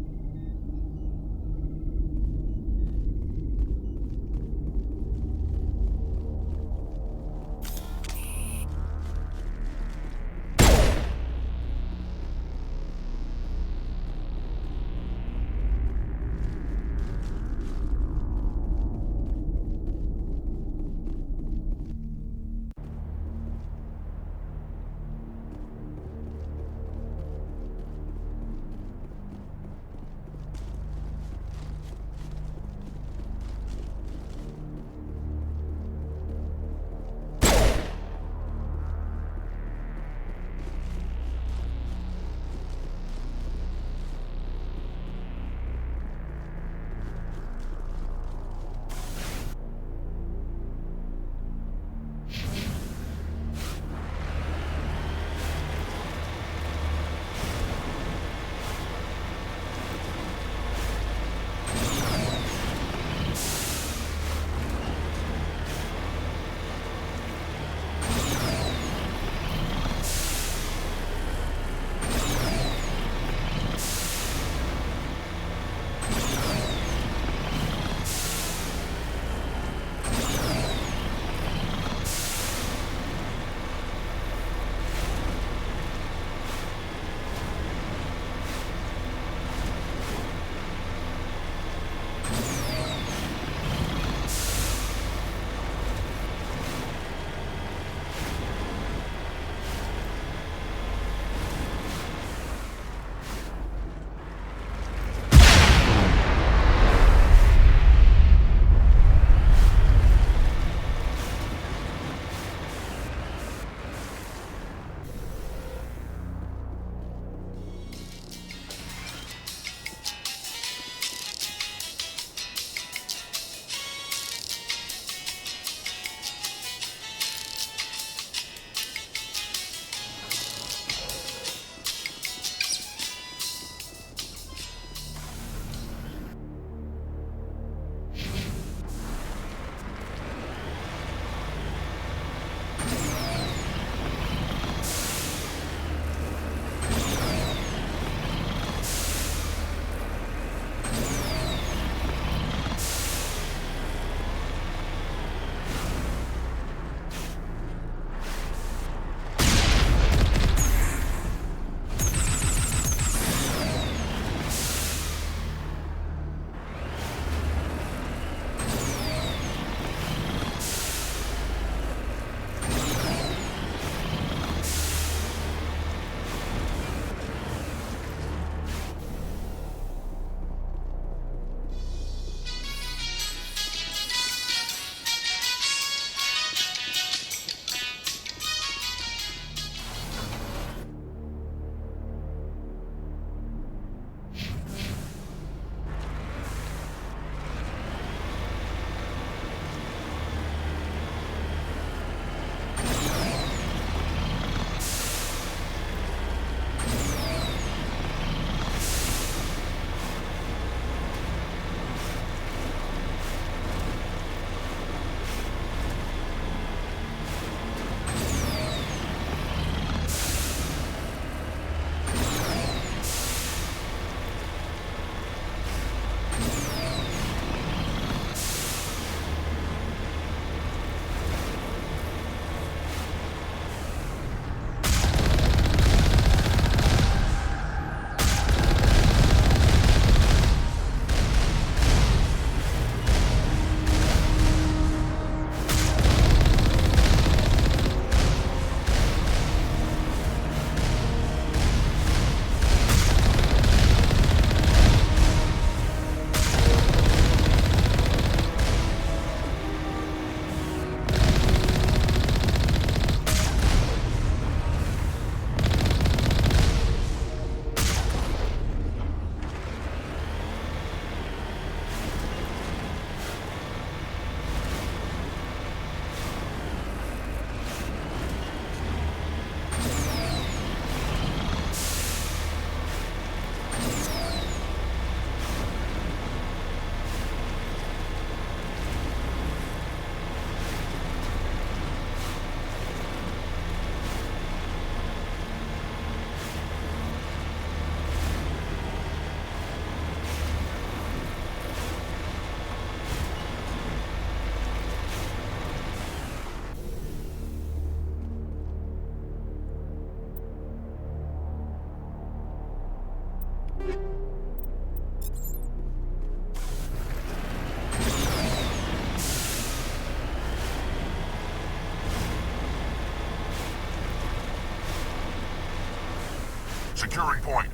Securing point.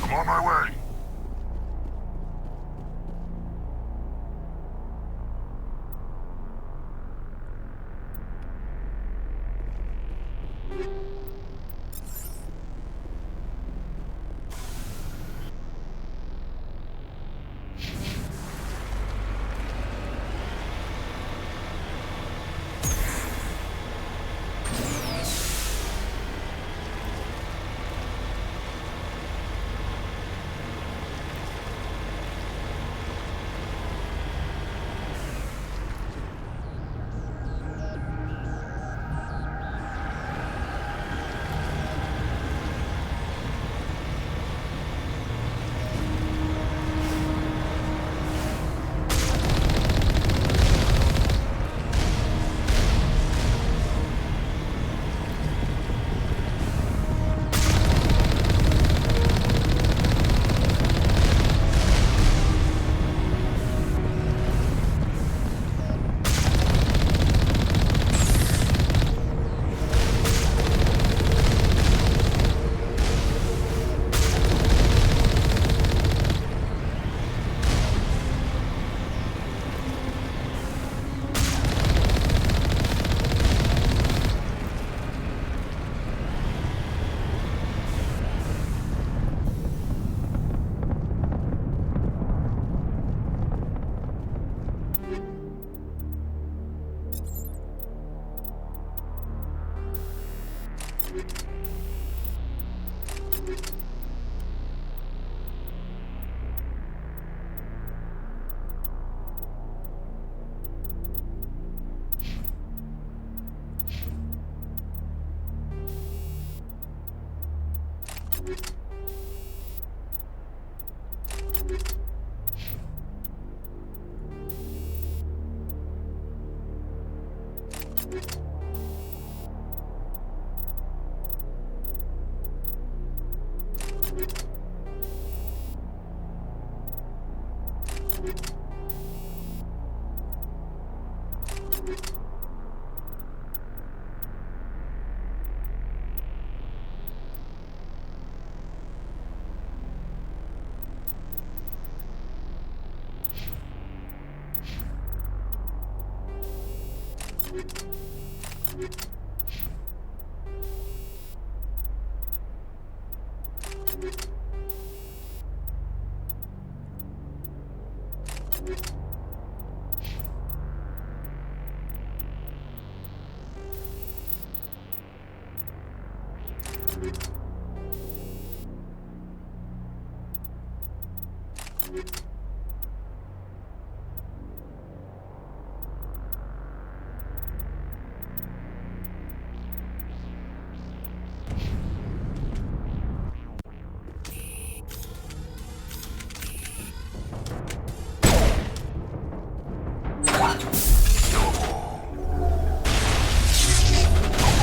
I'm on my way.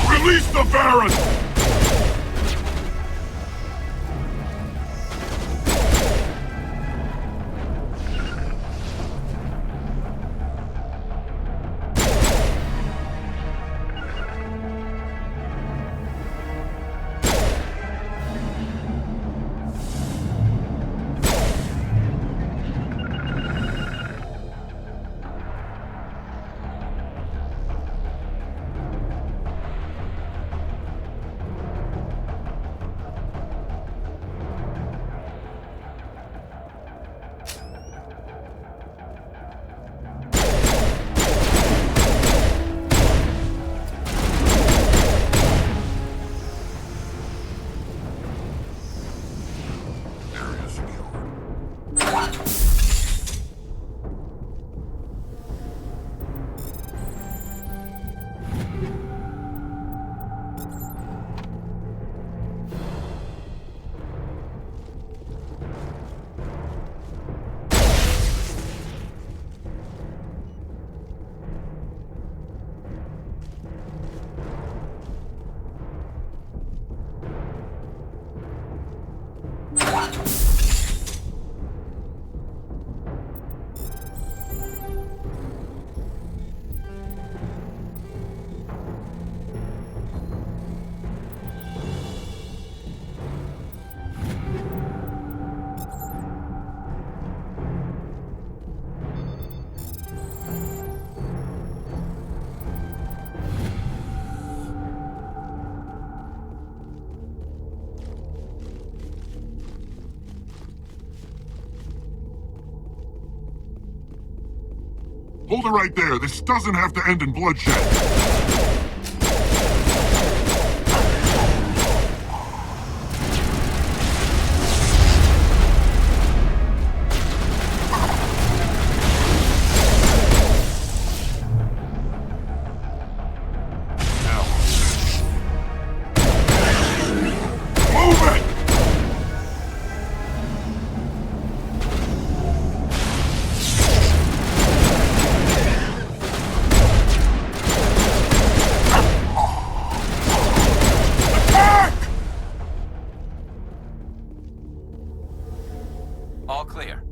Release the Baron! Hold it right there. This doesn't have to end in bloodshed. All clear.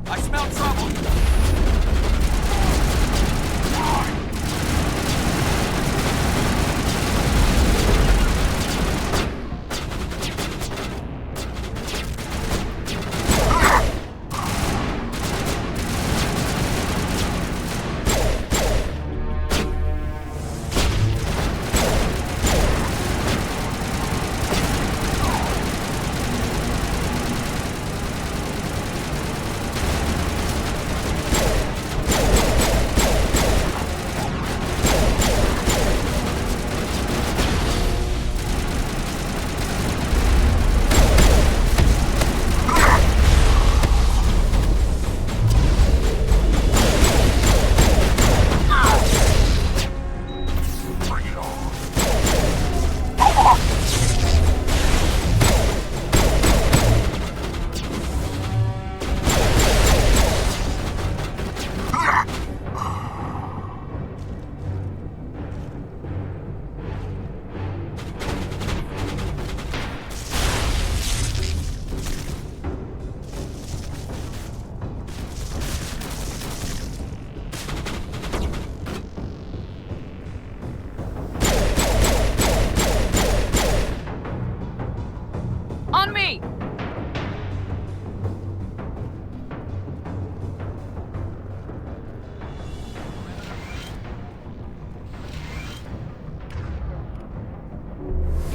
I smell trouble!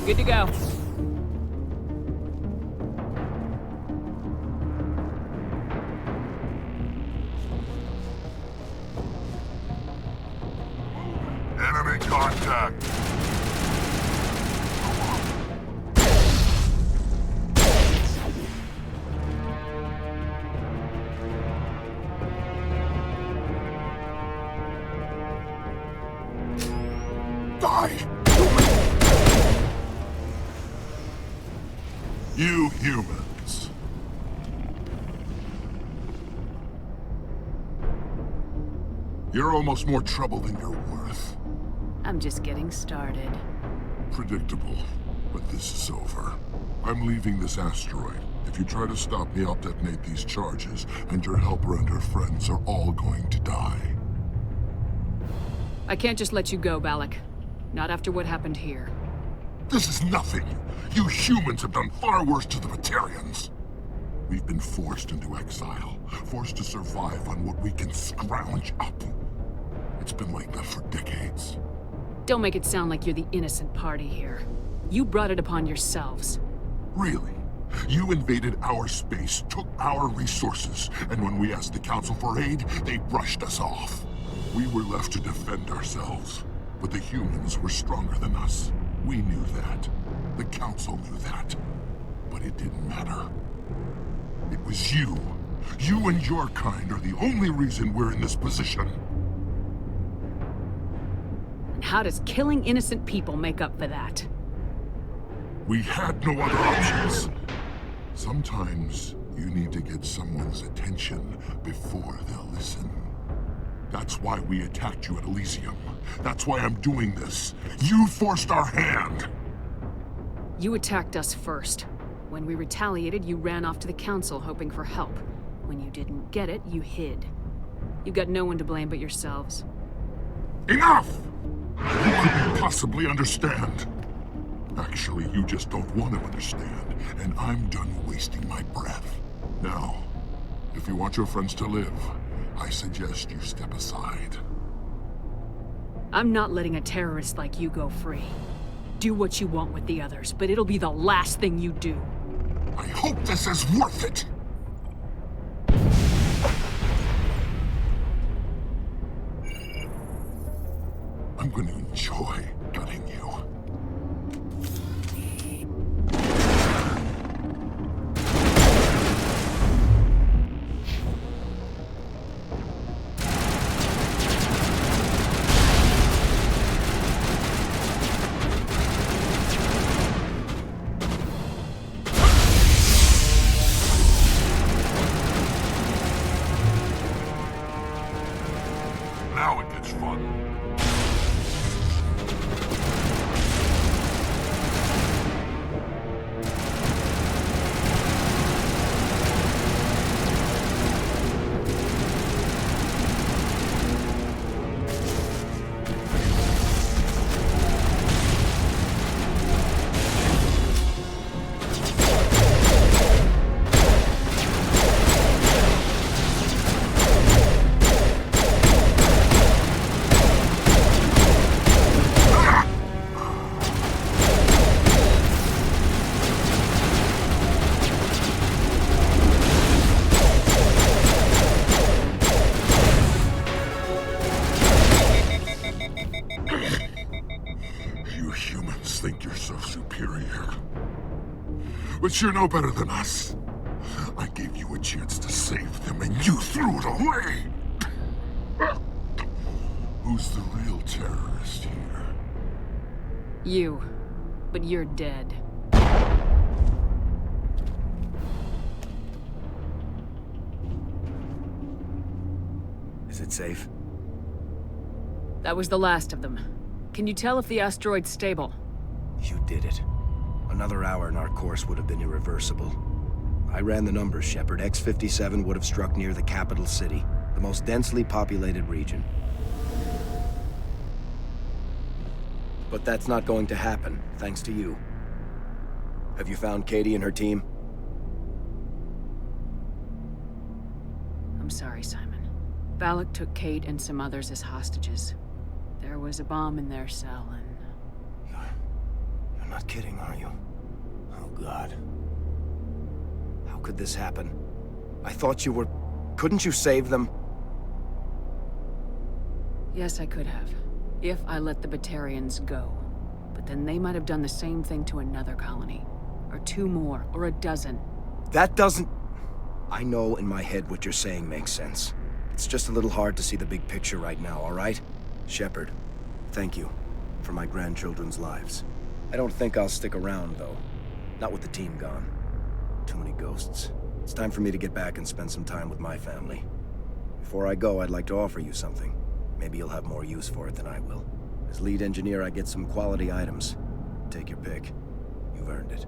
Good to go. Enemy contact! Die! You humans. You're almost more trouble than you're worth. I'm just getting started. Predictable, but this is over. I'm leaving this asteroid. If you try to stop me, I'll detonate these charges, and your helper and her friends are all going to die. I can't just let you go, Balak. Not after what happened here. This is nothing. You humans have done far worse to the Batarians. We've been forced into exile, forced to survive on what we can scrounge up. It's been like that for decades. Don't make it sound like you're the innocent party here. You brought it upon yourselves. Really? You invaded our space, took our resources, and when we asked the Council for aid, they brushed us off. We were left to defend ourselves, but the humans were stronger than us. We knew that. The Council knew that. But it didn't matter. It was you. You and your kind are the only reason we're in this position. And how does killing innocent people make up for that? We had no other options. Sometimes you need to get someone's attention before they'll listen. That's why we attacked you at Elysium. That's why I'm doing this. You forced our hand! You attacked us first. When we retaliated, you ran off to the Council hoping for help. When you didn't get it, you hid. You've got no one to blame but yourselves. Enough! You couldn't possibly understand. Actually, you just don't want to understand, and I'm done wasting my breath. Now, if you want your friends to live, I suggest you step aside. I'm not letting a terrorist like you go free. Do what you want with the others, but it'll be the last thing you do. I hope this is worth it! I'm going to enjoy gutting you. Now it gets fun. You humans think you're so superior. But you're no better than us. I gave you a chance to save them, and you threw it away! Who's the real terrorist here? You. But you're dead. Is it safe? That was the last of them. Can you tell if the asteroid's stable? You did it. Another hour and our course would have been irreversible. I ran the numbers, Shepard. X-57 would have struck near the capital city, the most densely populated region. But that's not going to happen, thanks to you. Have you found Katie and her team? I'm sorry, Simon. Balak took Kate and some others as hostages. There was a bomb in their cell, and... You're Not kidding, are you? Oh, God. How could this happen? I thought you were... Couldn't you save them? Yes, I could have. If I let the Batarians go. But then they might have done the same thing to another colony. Or 2 more, or a dozen. That doesn't... I know in my head what you're saying makes sense. It's just a little hard to see the big picture right now, all right? Shepard, thank you for my grandchildren's lives. I don't think I'll stick around, though. Not with the team gone. Too many ghosts. It's time for me to get back and spend some time with my family. Before I go, I'd like to offer you something. Maybe you'll have more use for it than I will. As lead engineer, I get some quality items. Take your pick. You've earned it.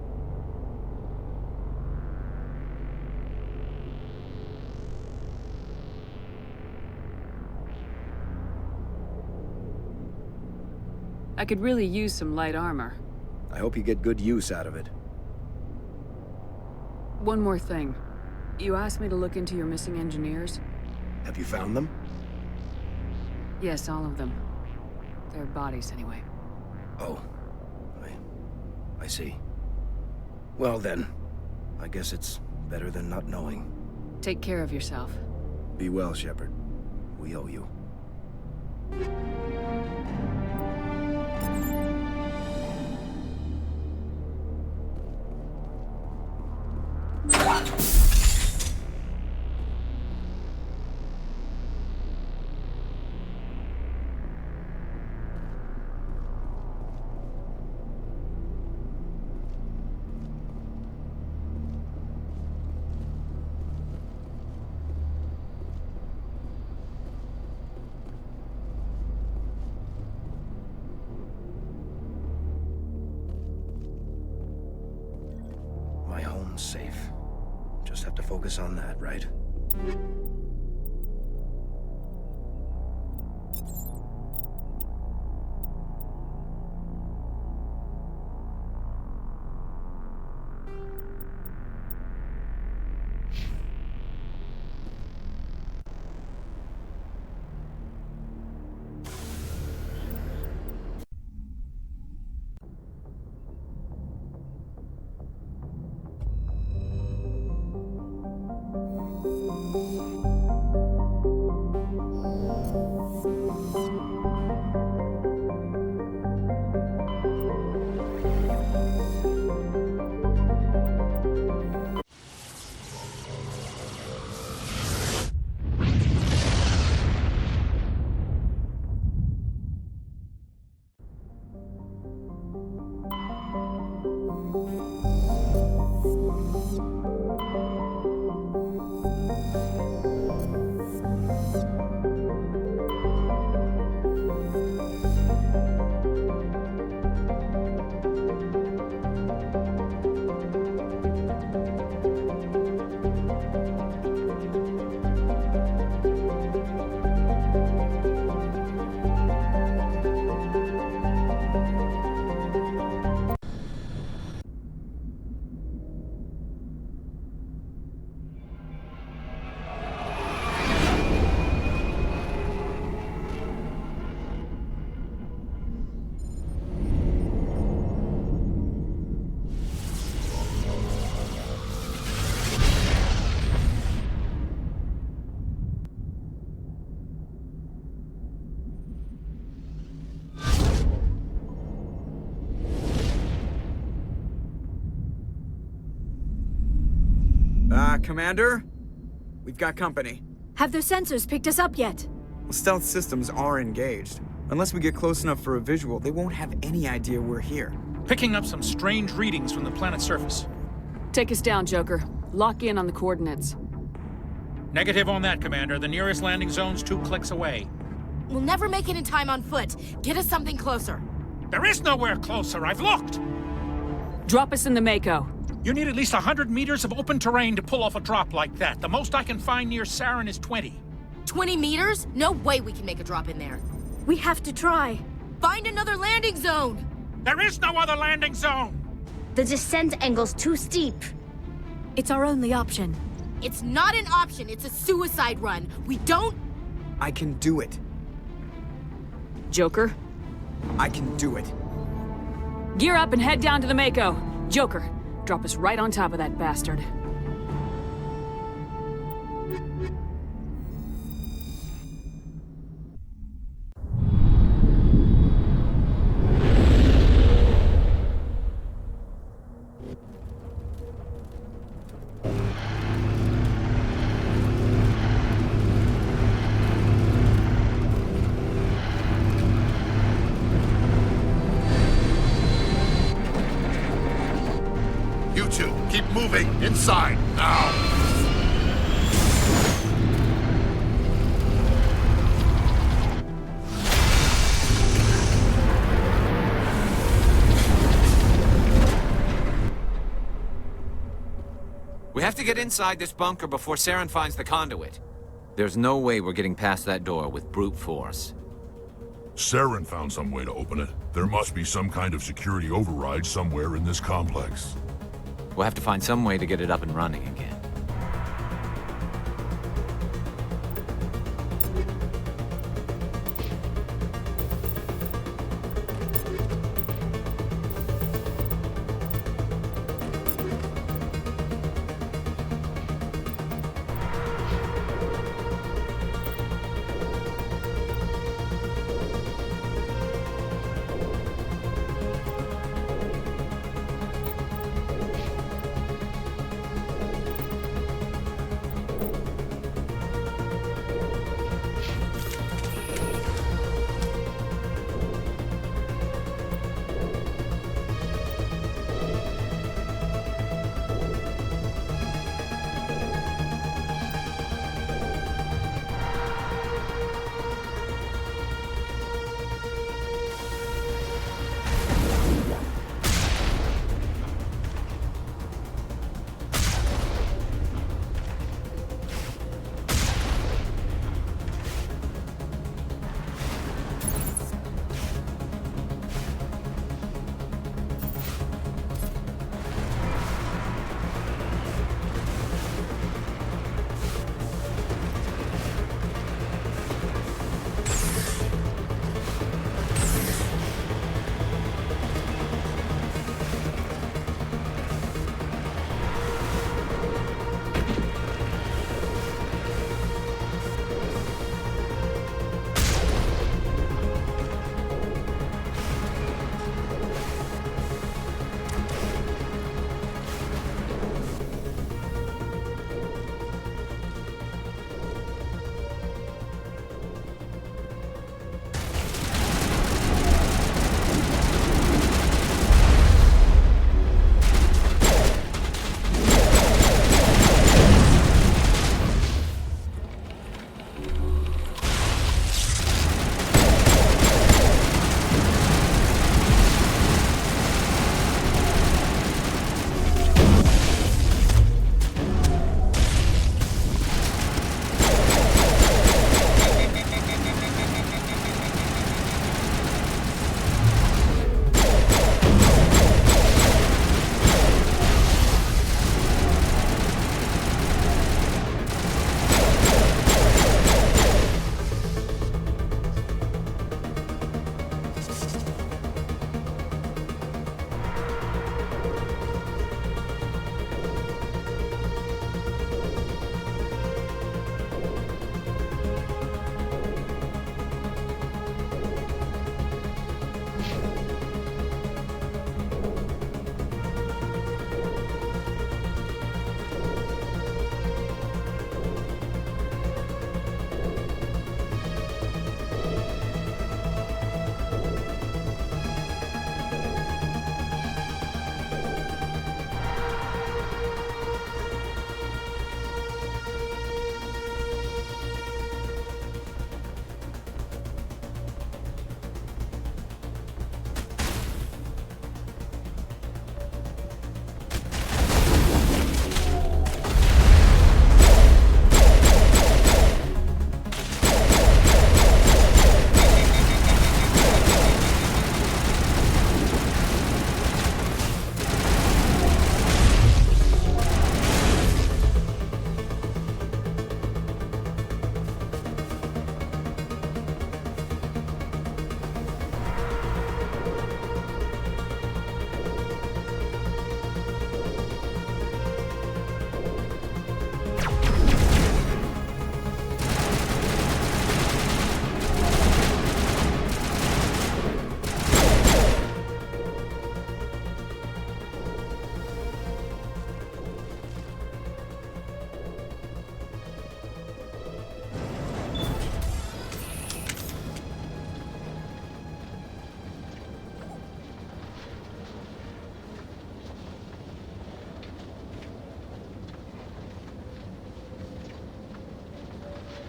I could really use some light armor. I hope you get good use out of it. One more thing. You asked me to look into your missing engineers? Have you found them? Yes, all of them. Their bodies, anyway. Oh. I see. Well then, I guess it's better than not knowing. Take care of yourself. Be well, Shepard. We owe you. My home's safe. Just have to focus on that, right? Commander? We've got company. Have their sensors picked us up yet? Well, stealth systems are engaged. Unless we get close enough for a visual, they won't have any idea we're here. Picking up some strange readings from the planet's surface. Take us down, Joker. Lock in on the coordinates. Negative on that, Commander. The nearest landing zone's 2 clicks away. We'll never make it in time on foot. Get us something closer. There is nowhere closer. I've looked. Drop us in the Mako. You need at least 100 meters of open terrain to pull off a drop like that. The most I can find near Saren is 20. 20 meters? No way we can make a drop in there. We have to try. Find another landing zone! There is no other landing zone! The descent angle's too steep. It's our only option. It's not an option, it's a suicide run. We don't... I can do it. Joker? I can do it. Gear up and head down to the Mako. Joker, drop us right on top of that bastard. You two, keep moving! Inside, now! We have to get inside this bunker before Saren finds the conduit. There's no way we're getting past that door with brute force. Saren found some way to open it. There must be some kind of security override somewhere in this complex. We'll have to find some way to get it up and running again.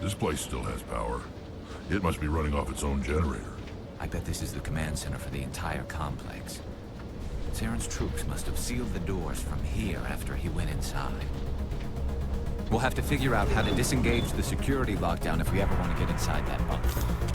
This place still has power. It must be running off its own generator. I bet this is the command center for the entire complex. Saren's troops must have sealed the doors from here after he went inside. We'll have to figure out how to disengage the security lockdown if we ever want to get inside that bunker.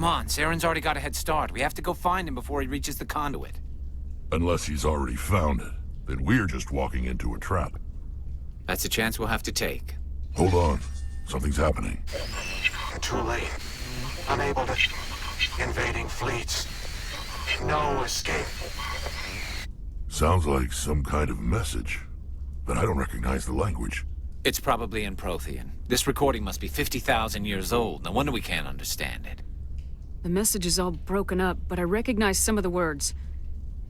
Come on, Saren's already got a head start. We have to go find him before he reaches the conduit. Unless he's already found it, then we're just walking into a trap. That's a chance we'll have to take. Hold on. Something's happening. Too late. Unable to... Invading fleets. No escape. Sounds like some kind of message, but I don't recognize the language. It's probably in Prothean. This recording must be 50,000 years old. No wonder we can't understand it. The message is all broken up, but I recognize some of the words.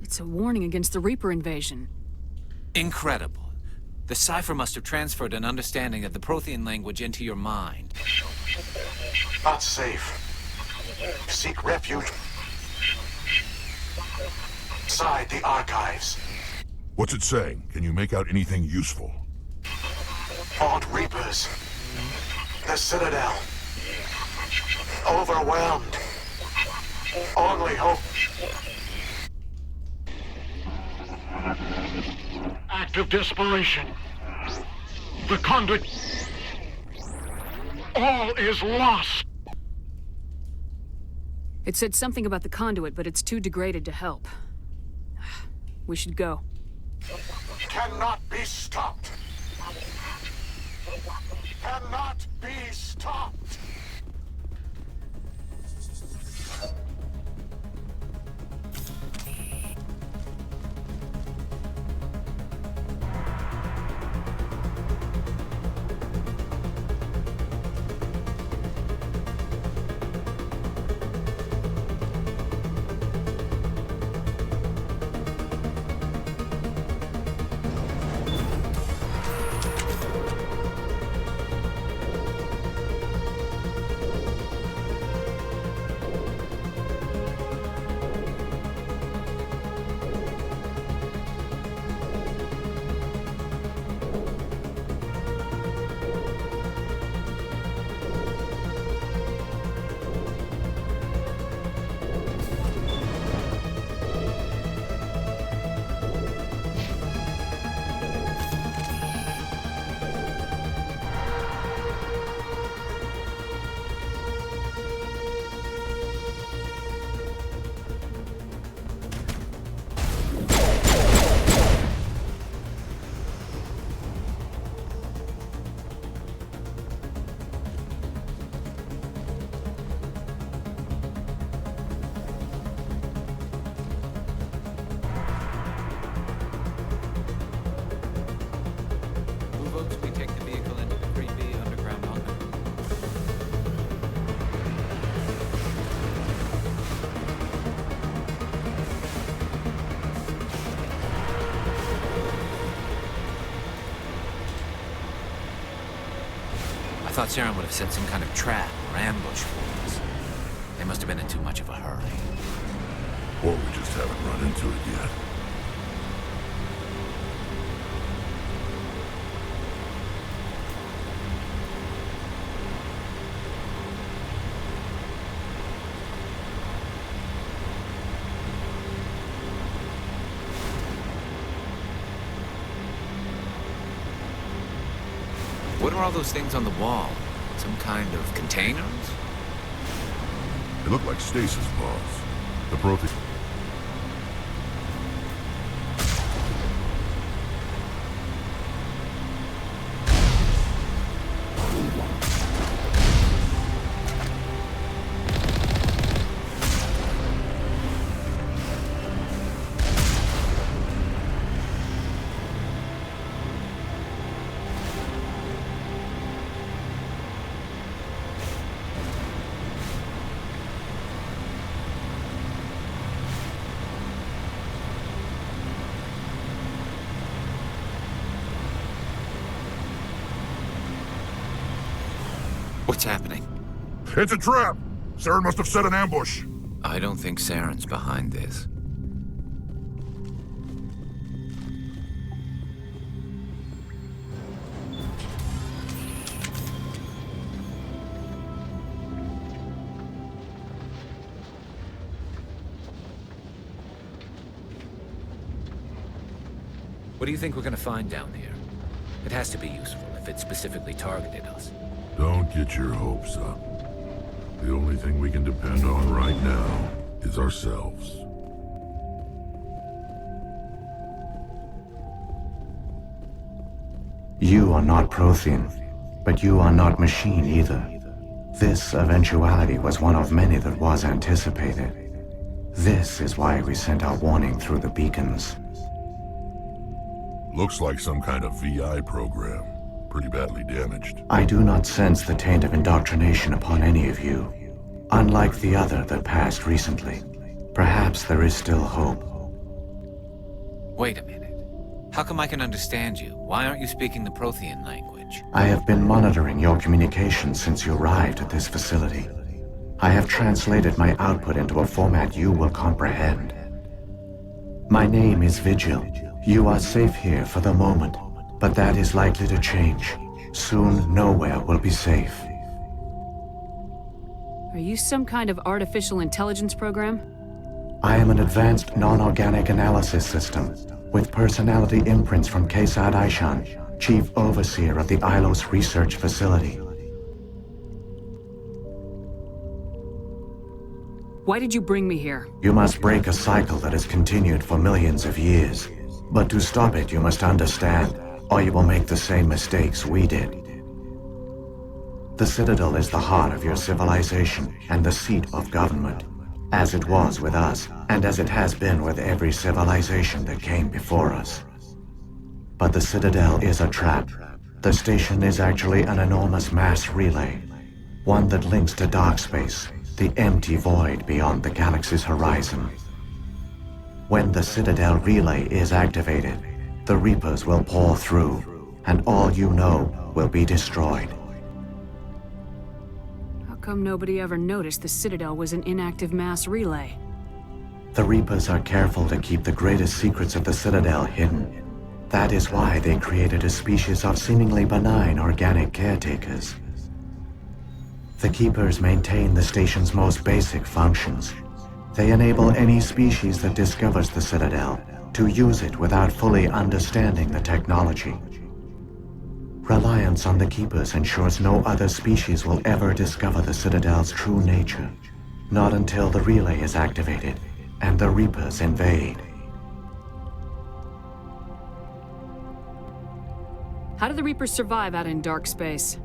It's a warning against the Reaper invasion. Incredible. The cipher must have transferred an understanding of the Prothean language into your mind. Not safe. Seek refuge inside the archives. What's it saying? Can you make out anything useful? Fought Reapers. The Citadel. Overwhelmed. Only hope. Act of desperation. The conduit. All is lost. It said something about the conduit, but it's too degraded to help. We should go. Cannot be stopped. Cannot be stopped. thought Saren would have set some kind of trap or ambush for us. They must have been in too much of a hurry. Or we just haven't run into it yet. What are all those things on the wall? Some kind of containers? They look like stasis pods. The Protheans. What's happening? It's a trap! Saren must have set an ambush. I don't think Saren's behind this. What do you think we're gonna find down here? It has to be useful if it specifically targeted us. Don't get your hopes up. The only thing we can depend on right now is ourselves. You are not Prothean, but you are not machine either. This eventuality was one of many that was anticipated. This is why we sent our warning through the beacons. Looks like some kind of VI program. Pretty badly damaged. I do not sense the taint of indoctrination upon any of you. Unlike the other that passed recently. Perhaps there is still hope. Wait a minute. How come I can understand you? Why aren't you speaking the Prothean language? I have been monitoring your communications since you arrived at this facility. I have translated my output into a format you will comprehend. My name is Vigil. You are safe here for the moment. But that is likely to change. Soon, nowhere will be safe. Are you some kind of artificial intelligence program? I am an advanced non-organic analysis system, with personality imprints from Kesad Aishan, Chief Overseer of the Ilos Research Facility. Why did you bring me here? You must break a cycle that has continued for millions of years. But to stop it, you must understand, or you will make the same mistakes we did. The Citadel is the heart of your civilization and the seat of government, as it was with us, and as it has been with every civilization that came before us. But the Citadel is a trap. The station is actually an enormous mass relay, one that links to dark space, the empty void beyond the galaxy's horizon. When the Citadel relay is activated, the Reapers will pour through, and all you know will be destroyed. How come nobody ever noticed the Citadel was an inactive mass relay? The Reapers are careful to keep the greatest secrets of the Citadel hidden. That is why they created a species of seemingly benign organic caretakers. The Keepers maintain the station's most basic functions. They enable any species that discovers the Citadel to use it without fully understanding the technology. Reliance on the Keepers ensures no other species will ever discover the Citadel's true nature. Not until the relay is activated and the Reapers invade. How do the Reapers survive out in dark space?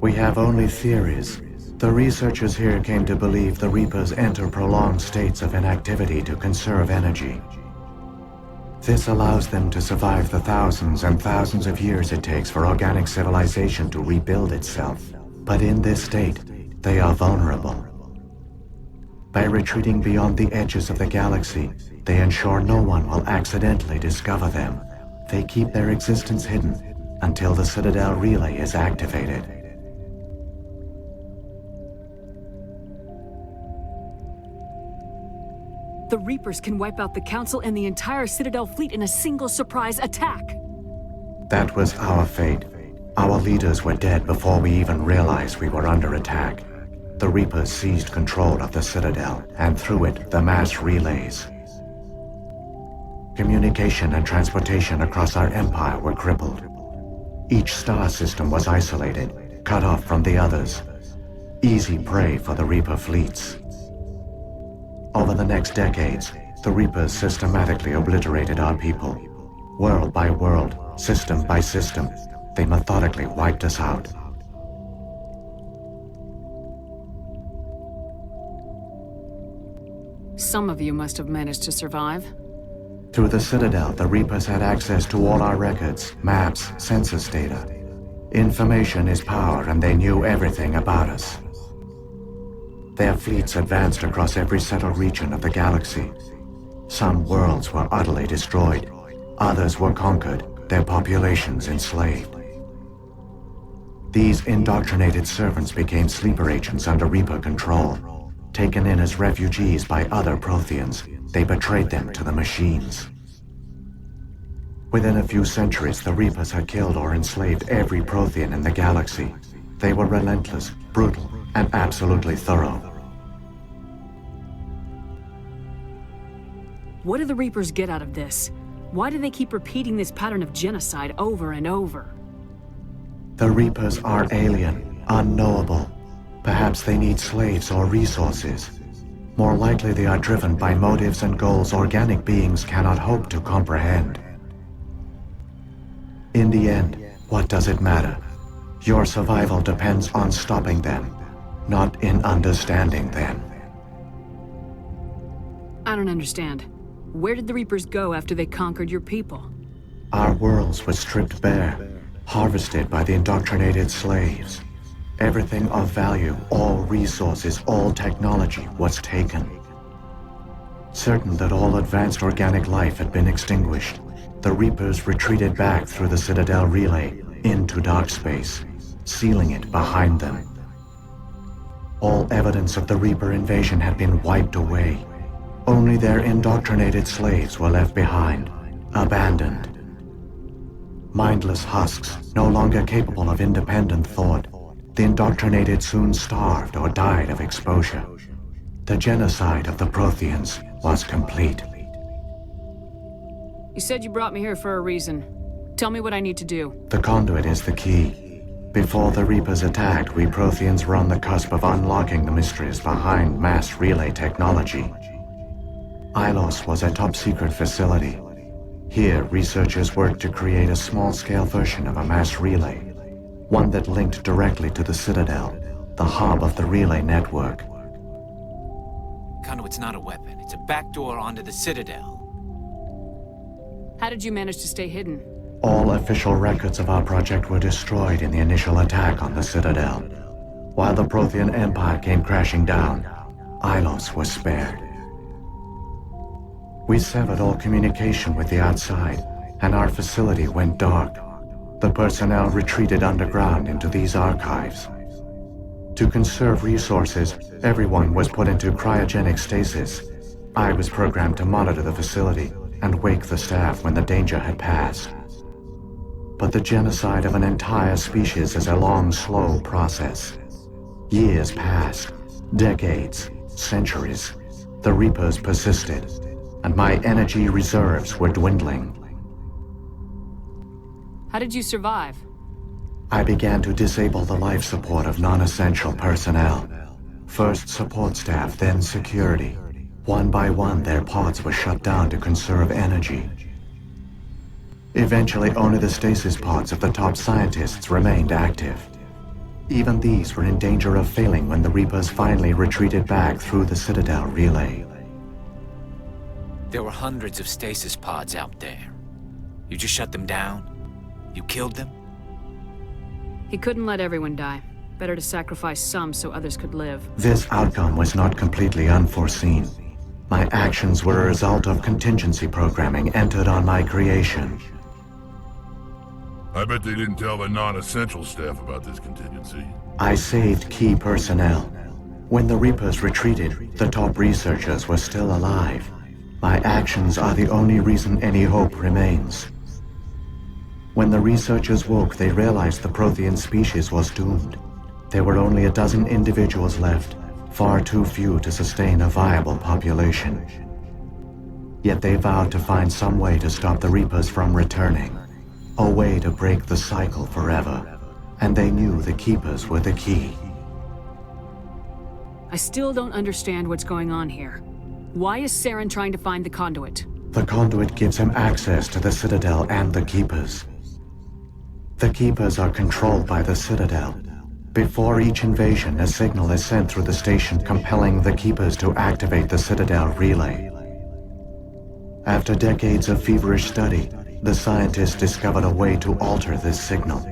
We have only theories. The researchers here came to believe the Reapers enter prolonged states of inactivity to conserve energy. This allows them to survive the thousands and thousands of years it takes for organic civilization to rebuild itself. But in this state, they are vulnerable. By retreating beyond the edges of the galaxy, they ensure no one will accidentally discover them. They keep their existence hidden until the Citadel relay is activated. The Reapers can wipe out the Council and the entire Citadel fleet in a single surprise attack. That was our fate. Our leaders were dead before we even realized we were under attack. The Reapers seized control of the Citadel, and through it, the mass relays. Communication and transportation across our empire were crippled. Each star system was isolated, cut off from the others. Easy prey for the Reaper fleets. Over the next decades, the Reapers systematically obliterated our people. World by world, system by system, they methodically wiped us out. Some of you must have managed to survive. Through the Citadel, the Reapers had access to all our records, maps, census data. Information is power, and they knew everything about us. Their fleets advanced across every settled region of the galaxy. Some worlds were utterly destroyed. Others were conquered, their populations enslaved. These indoctrinated servants became sleeper agents under Reaper control. Taken in as refugees by other Protheans, they betrayed them to the machines. Within a few centuries, the Reapers had killed or enslaved every Prothean in the galaxy. They were relentless, brutal, and absolutely thorough. What do the Reapers get out of this? Why do they keep repeating this pattern of genocide over and over? The Reapers are alien, unknowable. Perhaps they need slaves or resources. More likely they are driven by motives and goals organic beings cannot hope to comprehend. In the end, what does it matter? Your survival depends on stopping them, not in understanding them. I don't understand. Where did the Reapers go after they conquered your people? Our worlds were stripped bare, harvested by the indoctrinated slaves. Everything of value, all resources, all technology was taken. Certain that all advanced organic life had been extinguished, the Reapers retreated back through the Citadel relay into dark space, sealing it behind them. All evidence of the Reaper invasion had been wiped away. Only their indoctrinated slaves were left behind, abandoned. Mindless husks, no longer capable of independent thought, the indoctrinated soon starved or died of exposure. The genocide of the Protheans was complete. You said you brought me here for a reason. Tell me what I need to do. The conduit is the key. Before the Reapers attacked, we Protheans were on the cusp of unlocking the mysteries behind mass relay technology. Ilos was a top-secret facility. Here, researchers worked to create a small-scale version of a mass relay, one that linked directly to the Citadel, the hub of the relay network. Conduit's not a weapon. It's a backdoor onto the Citadel. How did you manage to stay hidden? All official records of our project were destroyed in the initial attack on the Citadel. While the Prothean Empire came crashing down, Ilos was spared. We severed all communication with the outside, and our facility went dark. The personnel retreated underground into these archives. To conserve resources, everyone was put into cryogenic stasis. I was programmed to monitor the facility and wake the staff when the danger had passed. But the genocide of an entire species is a long, slow process. Years passed, decades, centuries. The Reapers persisted, and my energy reserves were dwindling. How did you survive? I began to disable the life support of non-essential personnel. First support staff, then security. One by one, their pods were shut down to conserve energy. Eventually, only the stasis pods of the top scientists remained active. Even these were in danger of failing when the Reapers finally retreated back through the Citadel relay. There were hundreds of stasis pods out there. You just shut them down? You killed them? He couldn't let everyone die. Better to sacrifice some so others could live. This outcome was not completely unforeseen. My actions were a result of contingency programming entered on my creation. I bet they didn't tell the non-essential staff about this contingency. I saved key personnel. When the Reapers retreated, the top researchers were still alive. My actions are the only reason any hope remains. When the researchers woke, they realized the Prothean species was doomed. There were only a dozen individuals left, far too few to sustain a viable population. Yet they vowed to find some way to stop the Reapers from returning, a way to break the cycle forever, and they knew the Keepers were the key. I still don't understand what's going on here. Why is Saren trying to find the conduit? The conduit gives him access to the Citadel and the Keepers. The Keepers are controlled by the Citadel. Before each invasion, a signal is sent through the station compelling the Keepers to activate the Citadel relay. After decades of feverish study, the scientists discovered a way to alter this signal.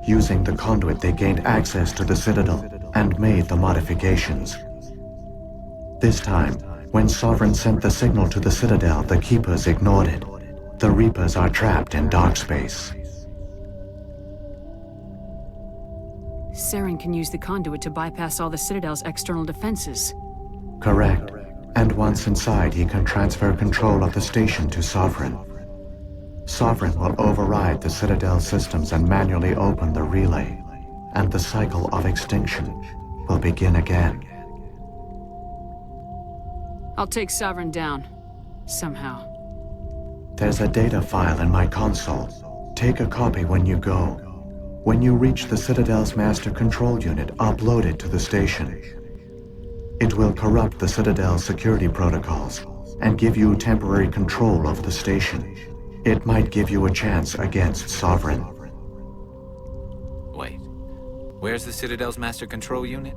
Using the conduit, they gained access to the Citadel and made the modifications. This time, when Sovereign sent the signal to the Citadel, the Keepers ignored it. The Reapers are trapped in dark space. Saren can use the conduit to bypass all the Citadel's external defenses. Correct. And once inside, he can transfer control of the station to Sovereign. Sovereign will override the Citadel systems and manually open the relay, and the cycle of extinction will begin again. I'll take Sovereign down. Somehow. There's a data file in my console. Take a copy when you go. When you reach the Citadel's master control unit, upload it to the station. It will corrupt the Citadel's security protocols and give you temporary control of the station. It might give you a chance against Sovereign. Wait. Where's the Citadel's master control unit?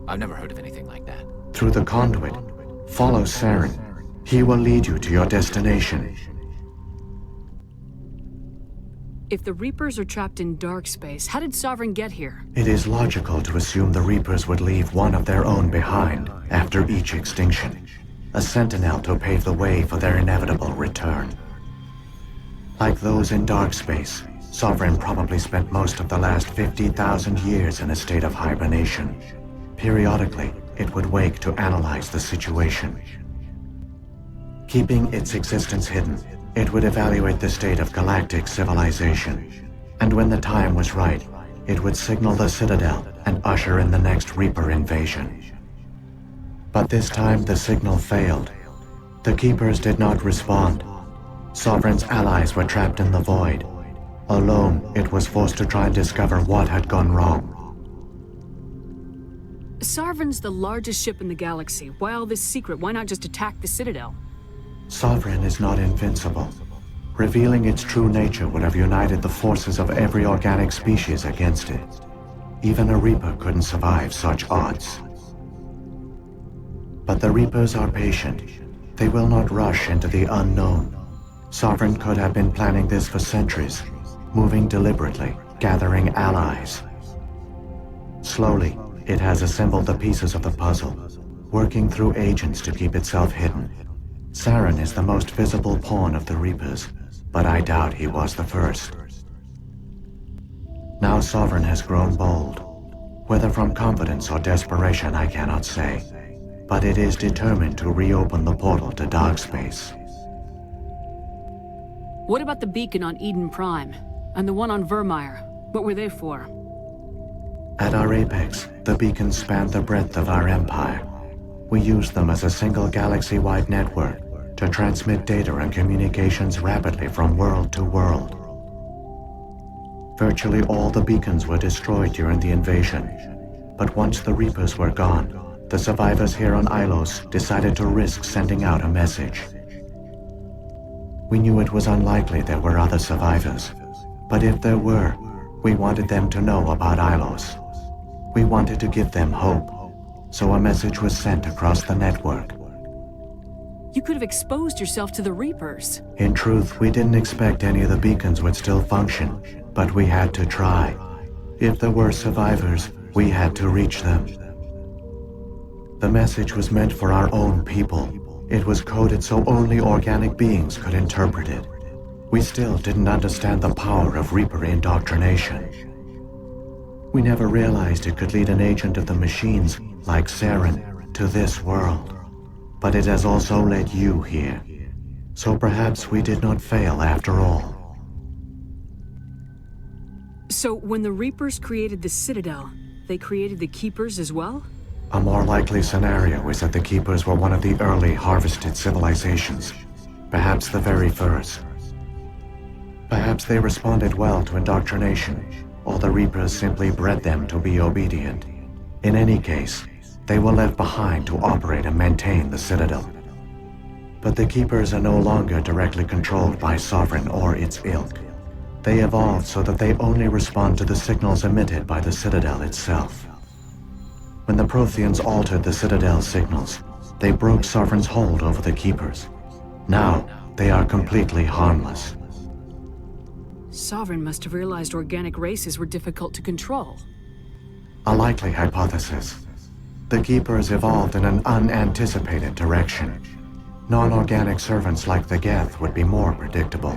I've never heard of anything like that. Through the conduit, follow Saren. He will lead you to your destination. If the Reapers are trapped in dark space, how did Sovereign get here? It is logical to assume the Reapers would leave one of their own behind after each extinction. A sentinel to pave the way for their inevitable return. Like those in dark space, Sovereign probably spent most of the last 50,000 years in a state of hibernation. Periodically, it would wake to analyze the situation. Keeping its existence hidden, it would evaluate the state of galactic civilization. And when the time was right, it would signal the Citadel and usher in the next Reaper invasion. But this time the signal failed. The Keepers did not respond. Sovereign's allies were trapped in the void. Alone, it was forced to try and discover what had gone wrong. Sovereign's the largest ship in the galaxy. Why all this secret? Why not just attack the Citadel? Sovereign is not invincible. Revealing its true nature would have united the forces of every organic species against it. Even a Reaper couldn't survive such odds. But the Reapers are patient. They will not rush into the unknown. Sovereign could have been planning this for centuries, moving deliberately, gathering allies. Slowly, it has assembled the pieces of the puzzle, working through agents to keep itself hidden. Saren is the most visible pawn of the Reapers, but I doubt he was the first. Now Sovereign has grown bold. Whether from confidence or desperation, I cannot say. But it is determined to reopen the portal to dark space. What about the beacon on Eden Prime? And the one on Vermeer? What were they for? At our apex, the beacons span the breadth of our empire. We use them as a single galaxy-wide network to transmit data and communications rapidly from world to world. Virtually all the beacons were destroyed during the invasion, but once the Reapers were gone, the survivors here on Ilos decided to risk sending out a message. We knew it was unlikely there were other survivors, but if there were, we wanted them to know about Ilos. We wanted to give them hope, so a message was sent across the network. You could have exposed yourself to the Reapers. In truth, we didn't expect any of the beacons would still function, but we had to try. If there were survivors, we had to reach them. The message was meant for our own people. It was coded so only organic beings could interpret it. We still didn't understand the power of Reaper indoctrination. We never realized it could lead an agent of the machines, like Saren, to this world. But it has also led you here. So perhaps we did not fail after all. So when the Reapers created the Citadel, they created the Keepers as well? A more likely scenario is that the Keepers were one of the early harvested civilizations, perhaps the very first. Perhaps they responded well to indoctrination, or the Reapers simply bred them to be obedient. In any case, they were left behind to operate and maintain the Citadel. But the Keepers are no longer directly controlled by Sovereign or its ilk. They evolved so that they only respond to the signals emitted by the Citadel itself. When the Protheans altered the Citadel's signals, they broke Sovereign's hold over the Keepers. Now, they are completely harmless. Sovereign must have realized organic races were difficult to control. A likely hypothesis. The Keepers evolved in an unanticipated direction. Non-organic servants like the Geth would be more predictable.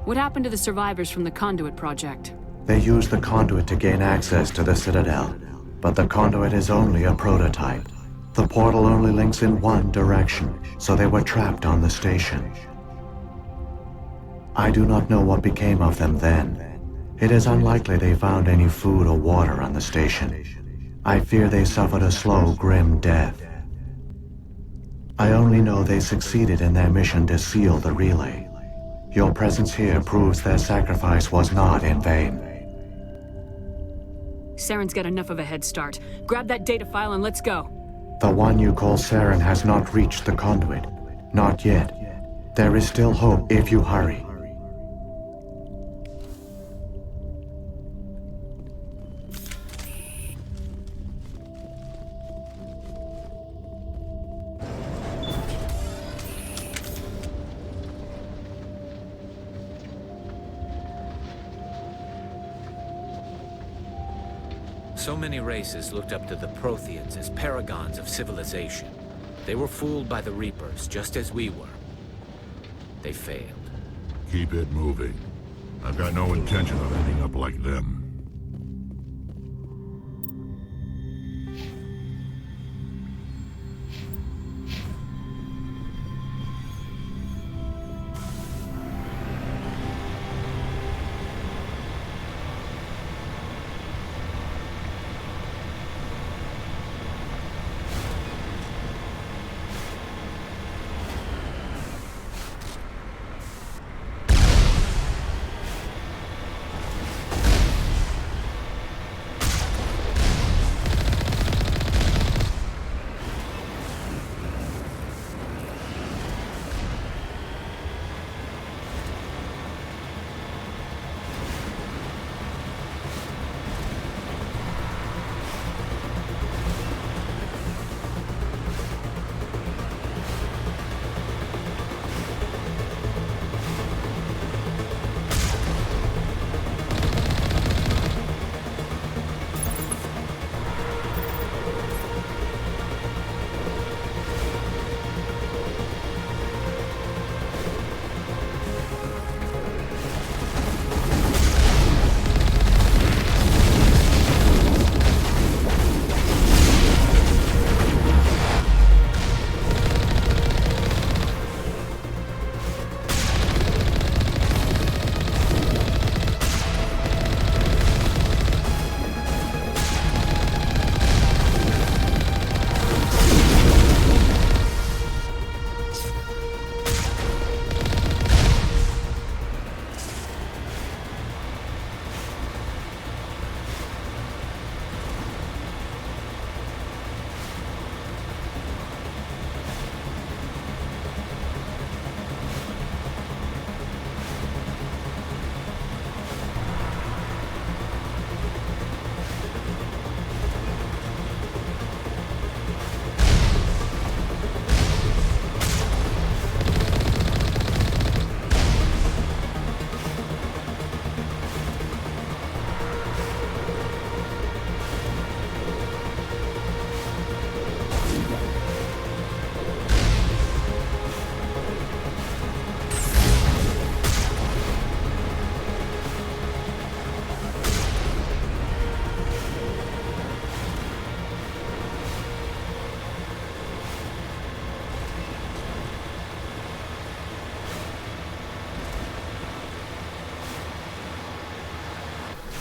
What happened to the survivors from the Conduit project? They used the Conduit to gain access to the Citadel, but the Conduit is only a prototype. The portal only links in one direction, so they were trapped on the station. I do not know what became of them then. It is unlikely they found any food or water on the station. I fear they suffered a slow, grim death. I only know they succeeded in their mission to seal the relay. Your presence here proves their sacrifice was not in vain. Saren's got enough of a head start. Grab that data file and let's go. The one you call Saren has not reached the Conduit. Not yet. There is still hope if you hurry. So many races looked up to the Protheans as paragons of civilization. They were fooled by the Reapers, just as we were. They failed. Keep it moving. I've got no intention of ending up like them.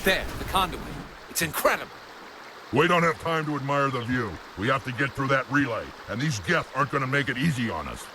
There, the conduit. It's incredible. We don't have time to admire the view. We have to get through that relay, and these Geth aren't gonna make it easy on us.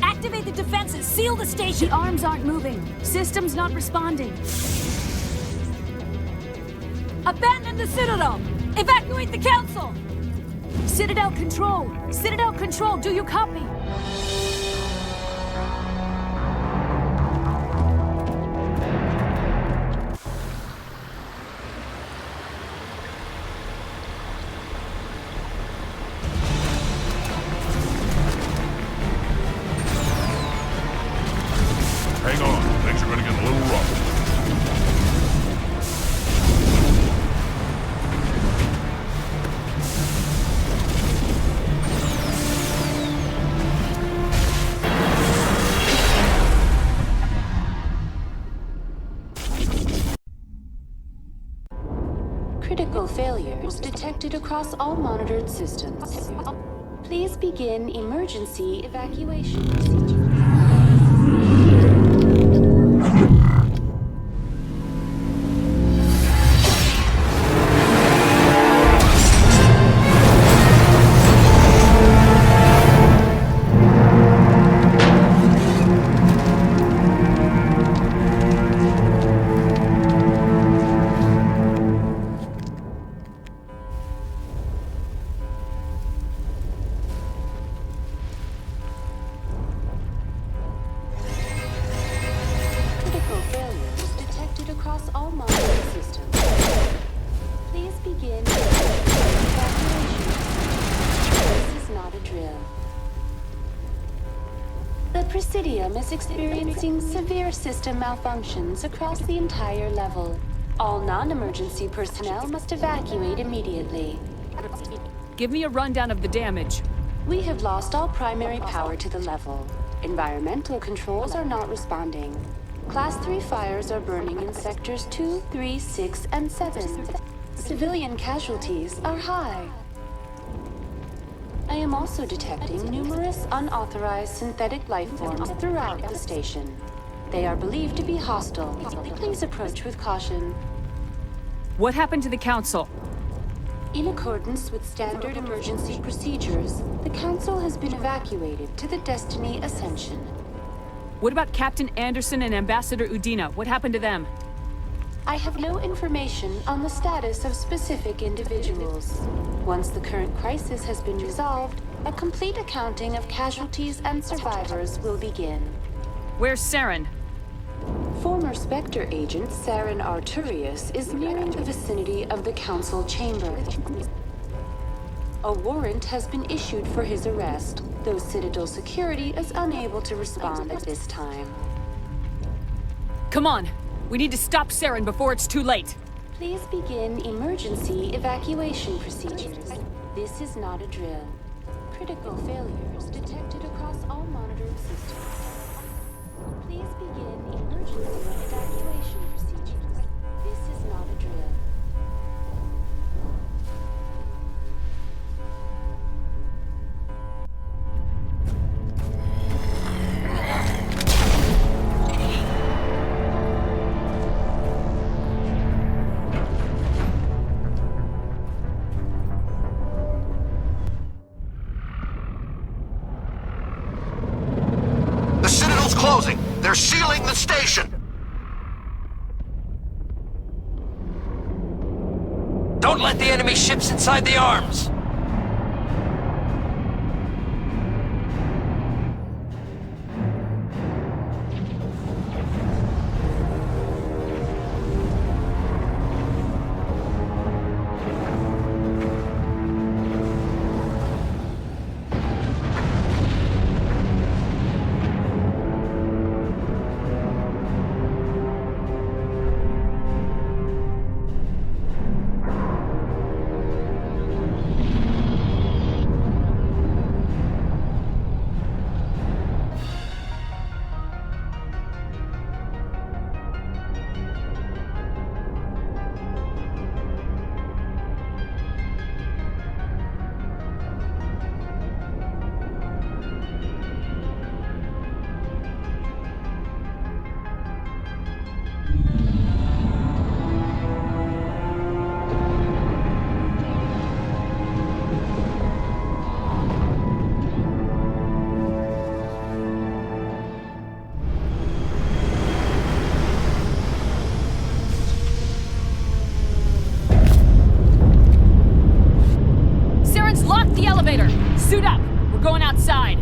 Activate the defenses! Seal the station! The arms aren't moving. System's not responding. Abandon the Citadel! Evacuate the Council! Citadel Control! Citadel Control, do you copy? Hang on, things are gonna get a little rough. Critical failures detected across all monitored systems. Please begin emergency evacuation procedure. The Presidium is experiencing severe system malfunctions across the entire level. All non-emergency personnel must evacuate immediately. Give me a rundown of the damage. We have lost all primary power to the level. Environmental controls are not responding. Class 3 fires are burning in sectors 2, 3, 6, and 7. Civilian casualties are high. I am also detecting numerous unauthorized synthetic life forms throughout the station. They are believed to be hostile. Please approach with caution. What happened to the Council? In accordance with standard emergency procedures, the Council has been evacuated to the Destiny Ascension. What about Captain Anderson and Ambassador Udina? What happened to them? I have no information on the status of specific individuals. Once the current crisis has been resolved, a complete accounting of casualties and survivors will begin. Where's Saren? Former Spectre agent Saren Arturius is nearing the vicinity of the Council chamber. A warrant has been issued for his arrest, though Citadel security is unable to respond at this time. Come on! We need to stop Saren before it's too late! Please begin emergency evacuation procedures. This is not a drill. Critical failures detected across all monitored systems. Please begin emergency evacuation procedures. This is not a drill. Closing! They're sealing the station! Don't let the enemy ships inside the arms! We're going outside.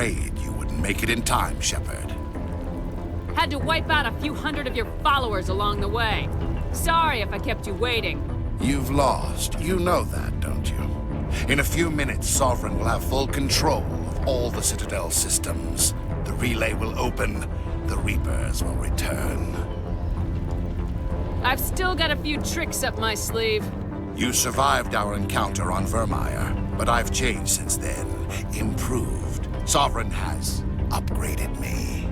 afraid you wouldn't make it in time, Shepard. Had to wipe out a few hundred of your followers along the way. Sorry if I kept you waiting. You've lost. You know that, don't you? In a few minutes, Sovereign will have full control of all the Citadel systems. The relay will open. The Reapers will return. I've still got a few tricks up my sleeve. You survived our encounter on Vermeer, but I've changed since then. Improved. Sovereign has upgraded me.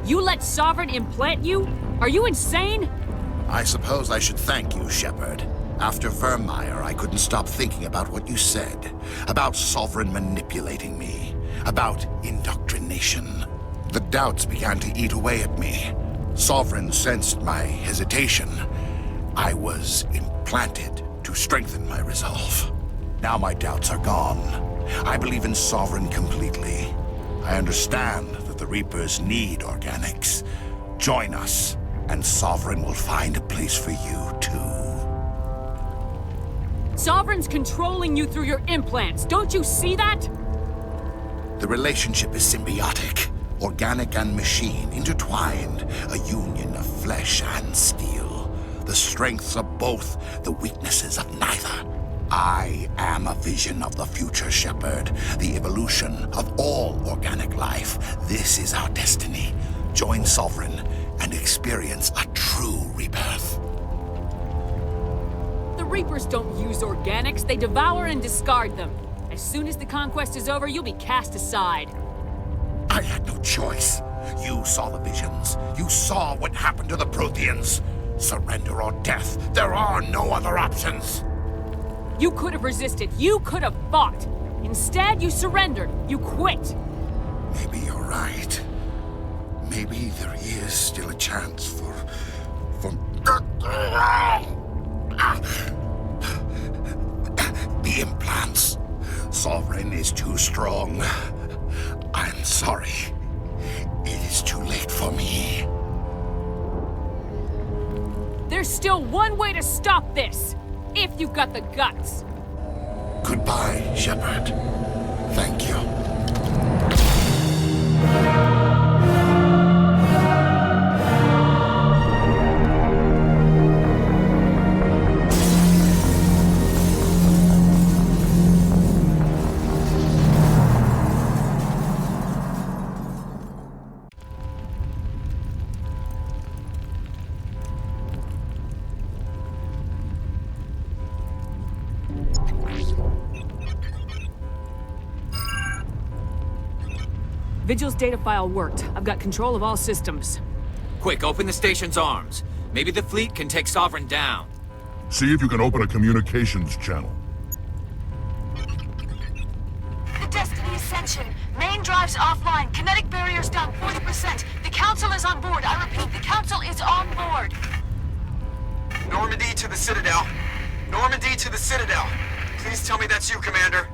You let Sovereign implant you? Are you insane? I suppose I should thank you, Shepard. After Vermeer, I couldn't stop thinking about what you said. About Sovereign manipulating me. About indoctrination. The doubts began to eat away at me. Sovereign sensed my hesitation. I was implanted to strengthen my resolve. Now my doubts are gone. I believe in Sovereign completely. I understand that the Reapers need organics. Join us, and Sovereign will find a place for you, too. Sovereign's controlling you through your implants. Don't you see that? The relationship is symbiotic. Organic and machine intertwined. A union of flesh and steel. The strengths of both, the weaknesses of neither. I am a vision of the future, Shepard. The evolution of all organic life. This is our destiny. Join Sovereign and experience a true rebirth. The Reapers don't use organics. They devour and discard them. As soon as the conquest is over, you'll be cast aside. I had no choice. You saw the visions. You saw what happened to the Protheans. Surrender or death. There are no other options. You could have resisted. You could have fought. Instead, you surrendered. You quit. Maybe you're right. Maybe there is still a chance for... The implants. Sovereign is too strong. I'm sorry. It is too late for me. There's still one way to stop this. If you've got the guts. Goodbye, Shepard. Thank you. Vigil's data file worked. I've got control of all systems. Quick, open the station's arms. Maybe the fleet can take Sovereign down. See if you can open a communications channel. The Destiny Ascension. Main drives offline. Kinetic barriers down 40%. The Council is on board. I repeat, the Council is on board. Normandy to the Citadel. Normandy to the Citadel. Please tell me that's you, Commander.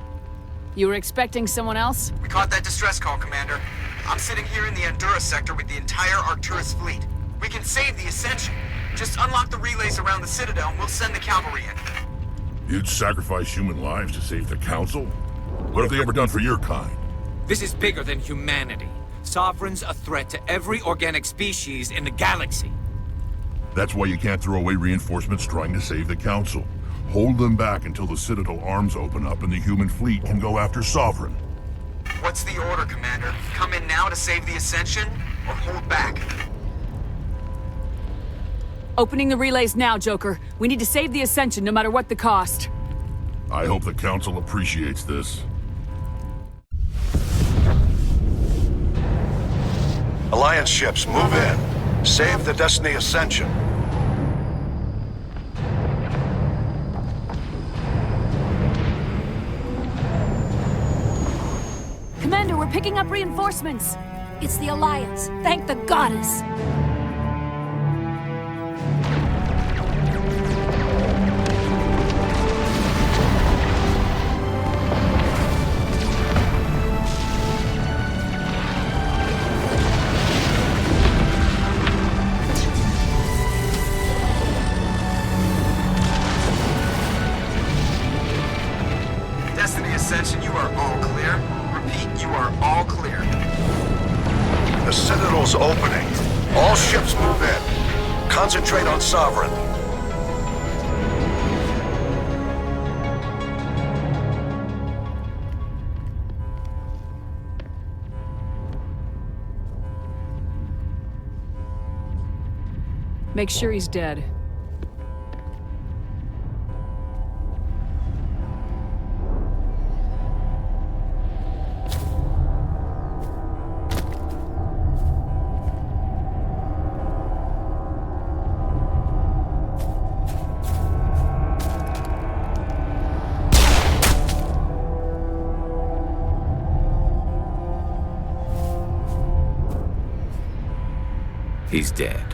You were expecting someone else? We caught that distress call, Commander. I'm sitting here in the Endura sector with the entire Arcturus fleet. We can save the Ascension. Just unlock the relays around the Citadel and we'll send the cavalry in. You'd sacrifice human lives to save the Council? What have they ever done for your kind? This is bigger than humanity. Sovereign's a threat to every organic species in the galaxy. That's why you can't throw away reinforcements trying to save the Council. Hold them back until the Citadel arms open up and the human fleet can go after Sovereign. What's the order, Commander? Come in now to save the Ascension, or hold back? Opening the relays now, Joker. We need to save the Ascension no matter what the cost. I hope the Council appreciates this. Alliance ships, move in. Save the Destiny Ascension. Commander, we're picking up reinforcements. It's the Alliance. Thank the goddess. Destiny Ascension, you are are all clear. Repeat, you are all clear. The Citadel's opening. All ships move in. Concentrate on Sovereign. Make sure he's dead. He's dead.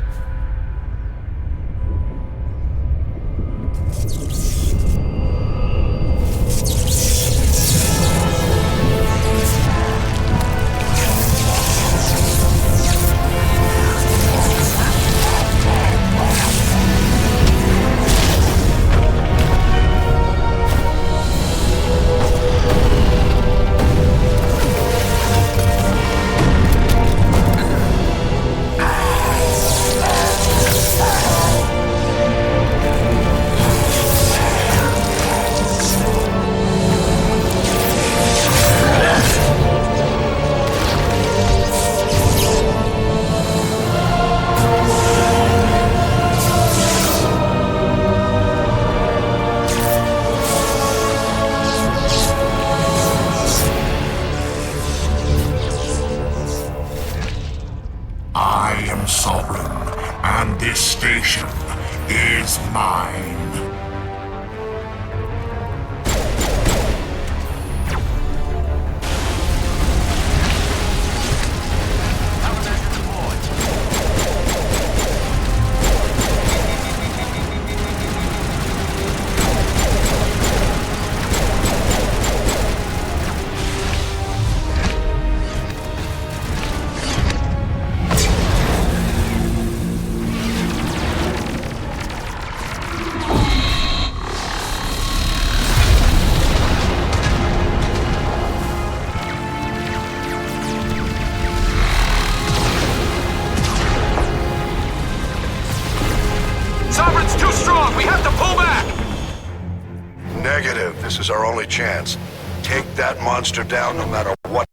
This is our only chance. Take that monster down no matter what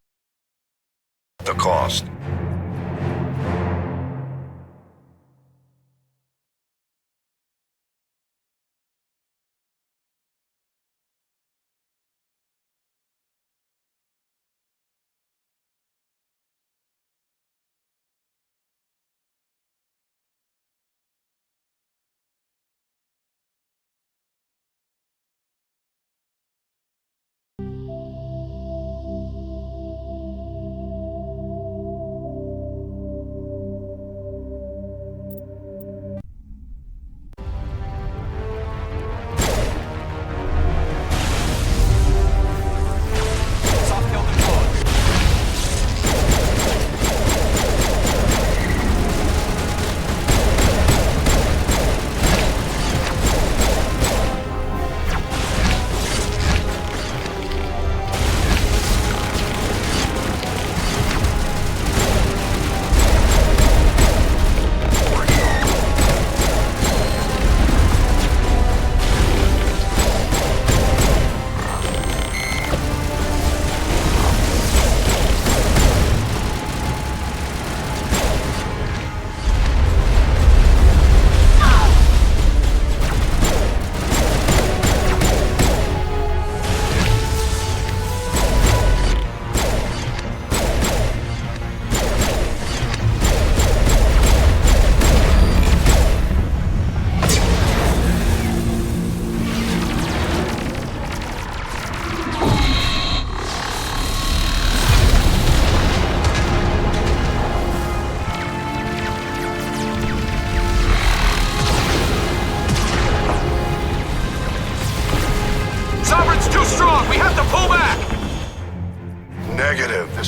the cost.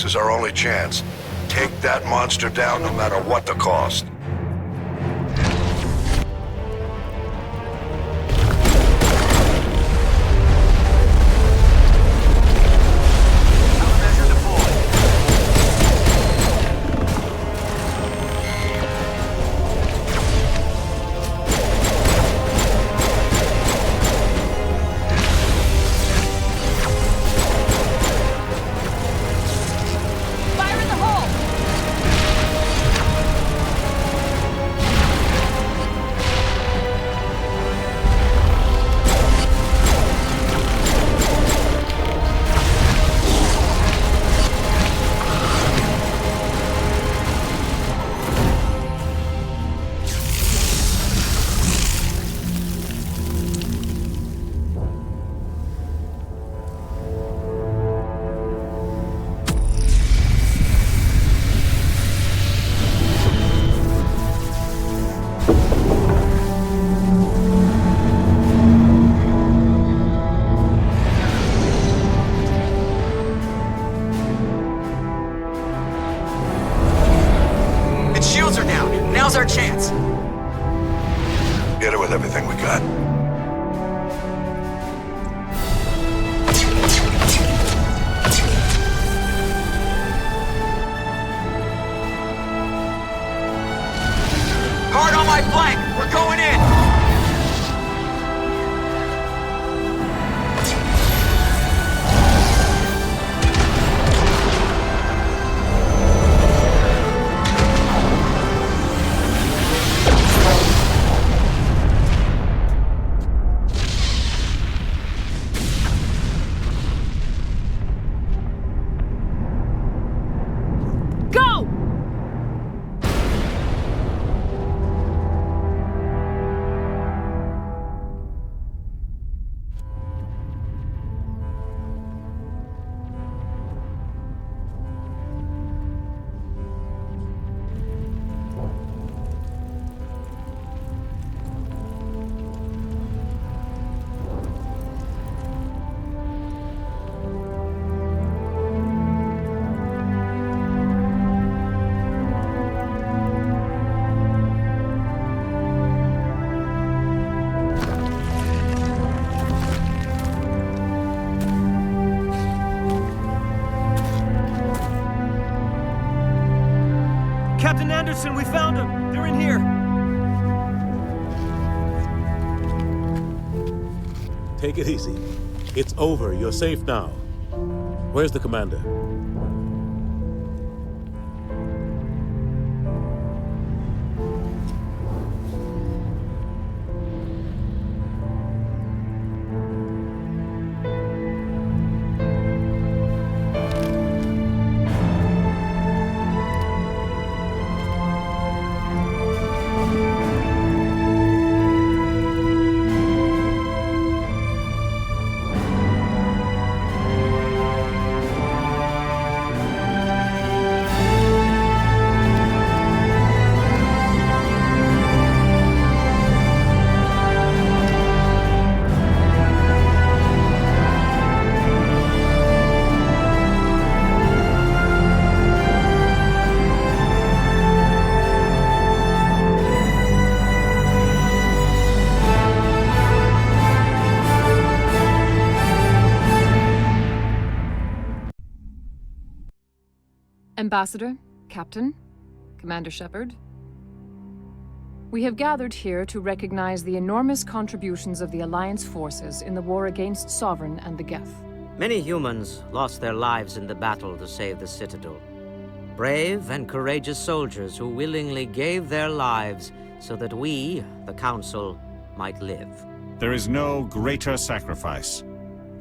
This is our only chance. Take that monster down no matter what the cost. Anderson, we found them! They're in here! Take it easy. It's over. You're safe now. Where's the commander? Ambassador, Captain, Commander Shepard. We have gathered here to recognize the enormous contributions of the Alliance forces in the war against Sovereign and the Geth. Many humans lost their lives in the battle to save the Citadel. Brave and courageous soldiers who willingly gave their lives so that we, the Council, might live. There is no greater sacrifice,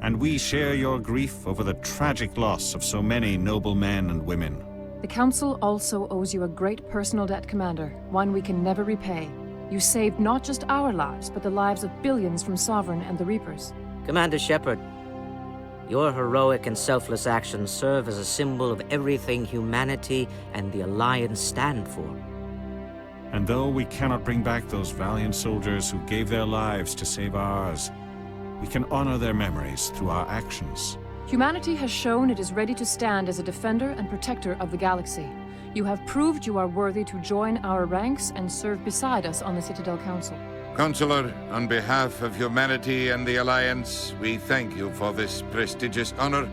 and we share your grief over the tragic loss of so many noble men and women. The Council also owes you a great personal debt, Commander, one we can never repay. You saved not just our lives, but the lives of billions from Sovereign and the Reapers. Commander Shepard, your heroic and selfless actions serve as a symbol of everything humanity and the Alliance stand for. And though we cannot bring back those valiant soldiers who gave their lives to save ours, we can honor their memories through our actions. Humanity has shown it is ready to stand as a defender and protector of the galaxy. You have proved you are worthy to join our ranks and serve beside us on the Citadel Council. Counselor, on behalf of humanity and the Alliance, we thank you for this prestigious honor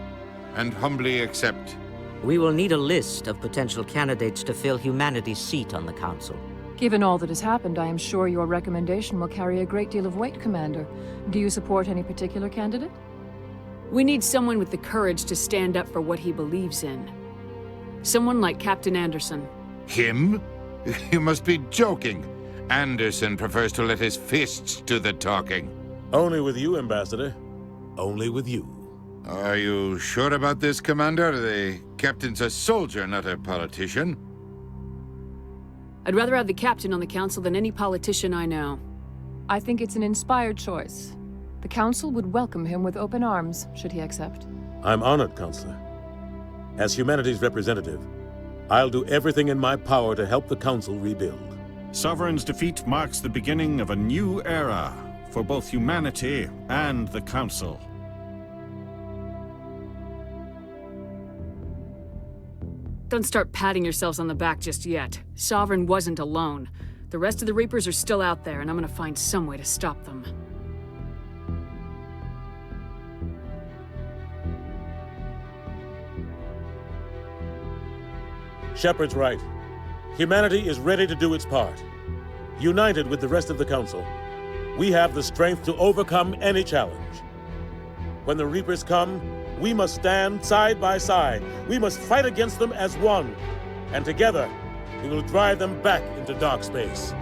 and humbly accept. We will need a list of potential candidates to fill humanity's seat on the Council. Given all that has happened, I am sure your recommendation will carry a great deal of weight, Commander. Do you support any particular candidate? We need someone with the courage to stand up for what he believes in. Someone like Captain Anderson. Him? You must be joking. Anderson prefers to let his fists do the talking. Only with you, Ambassador. Only with you. Are you sure about this, Commander? The captain's a soldier, not a politician. I'd rather have the captain on the council than any politician I know. I think it's an inspired choice. The Council would welcome him with open arms, should he accept. I'm honored, Counselor. As humanity's representative, I'll do everything in my power to help the Council rebuild. Sovereign's defeat marks the beginning of a new era for both humanity and the Council. Don't start patting yourselves on the back just yet. Sovereign wasn't alone. The rest of the Reapers are still out there, and I'm gonna find some way to stop them. Shepard's right. Humanity is ready to do its part. United with the rest of the Council, we have the strength to overcome any challenge. When the Reapers come, we must stand side by side. We must fight against them as one. And together, we will drive them back into dark space.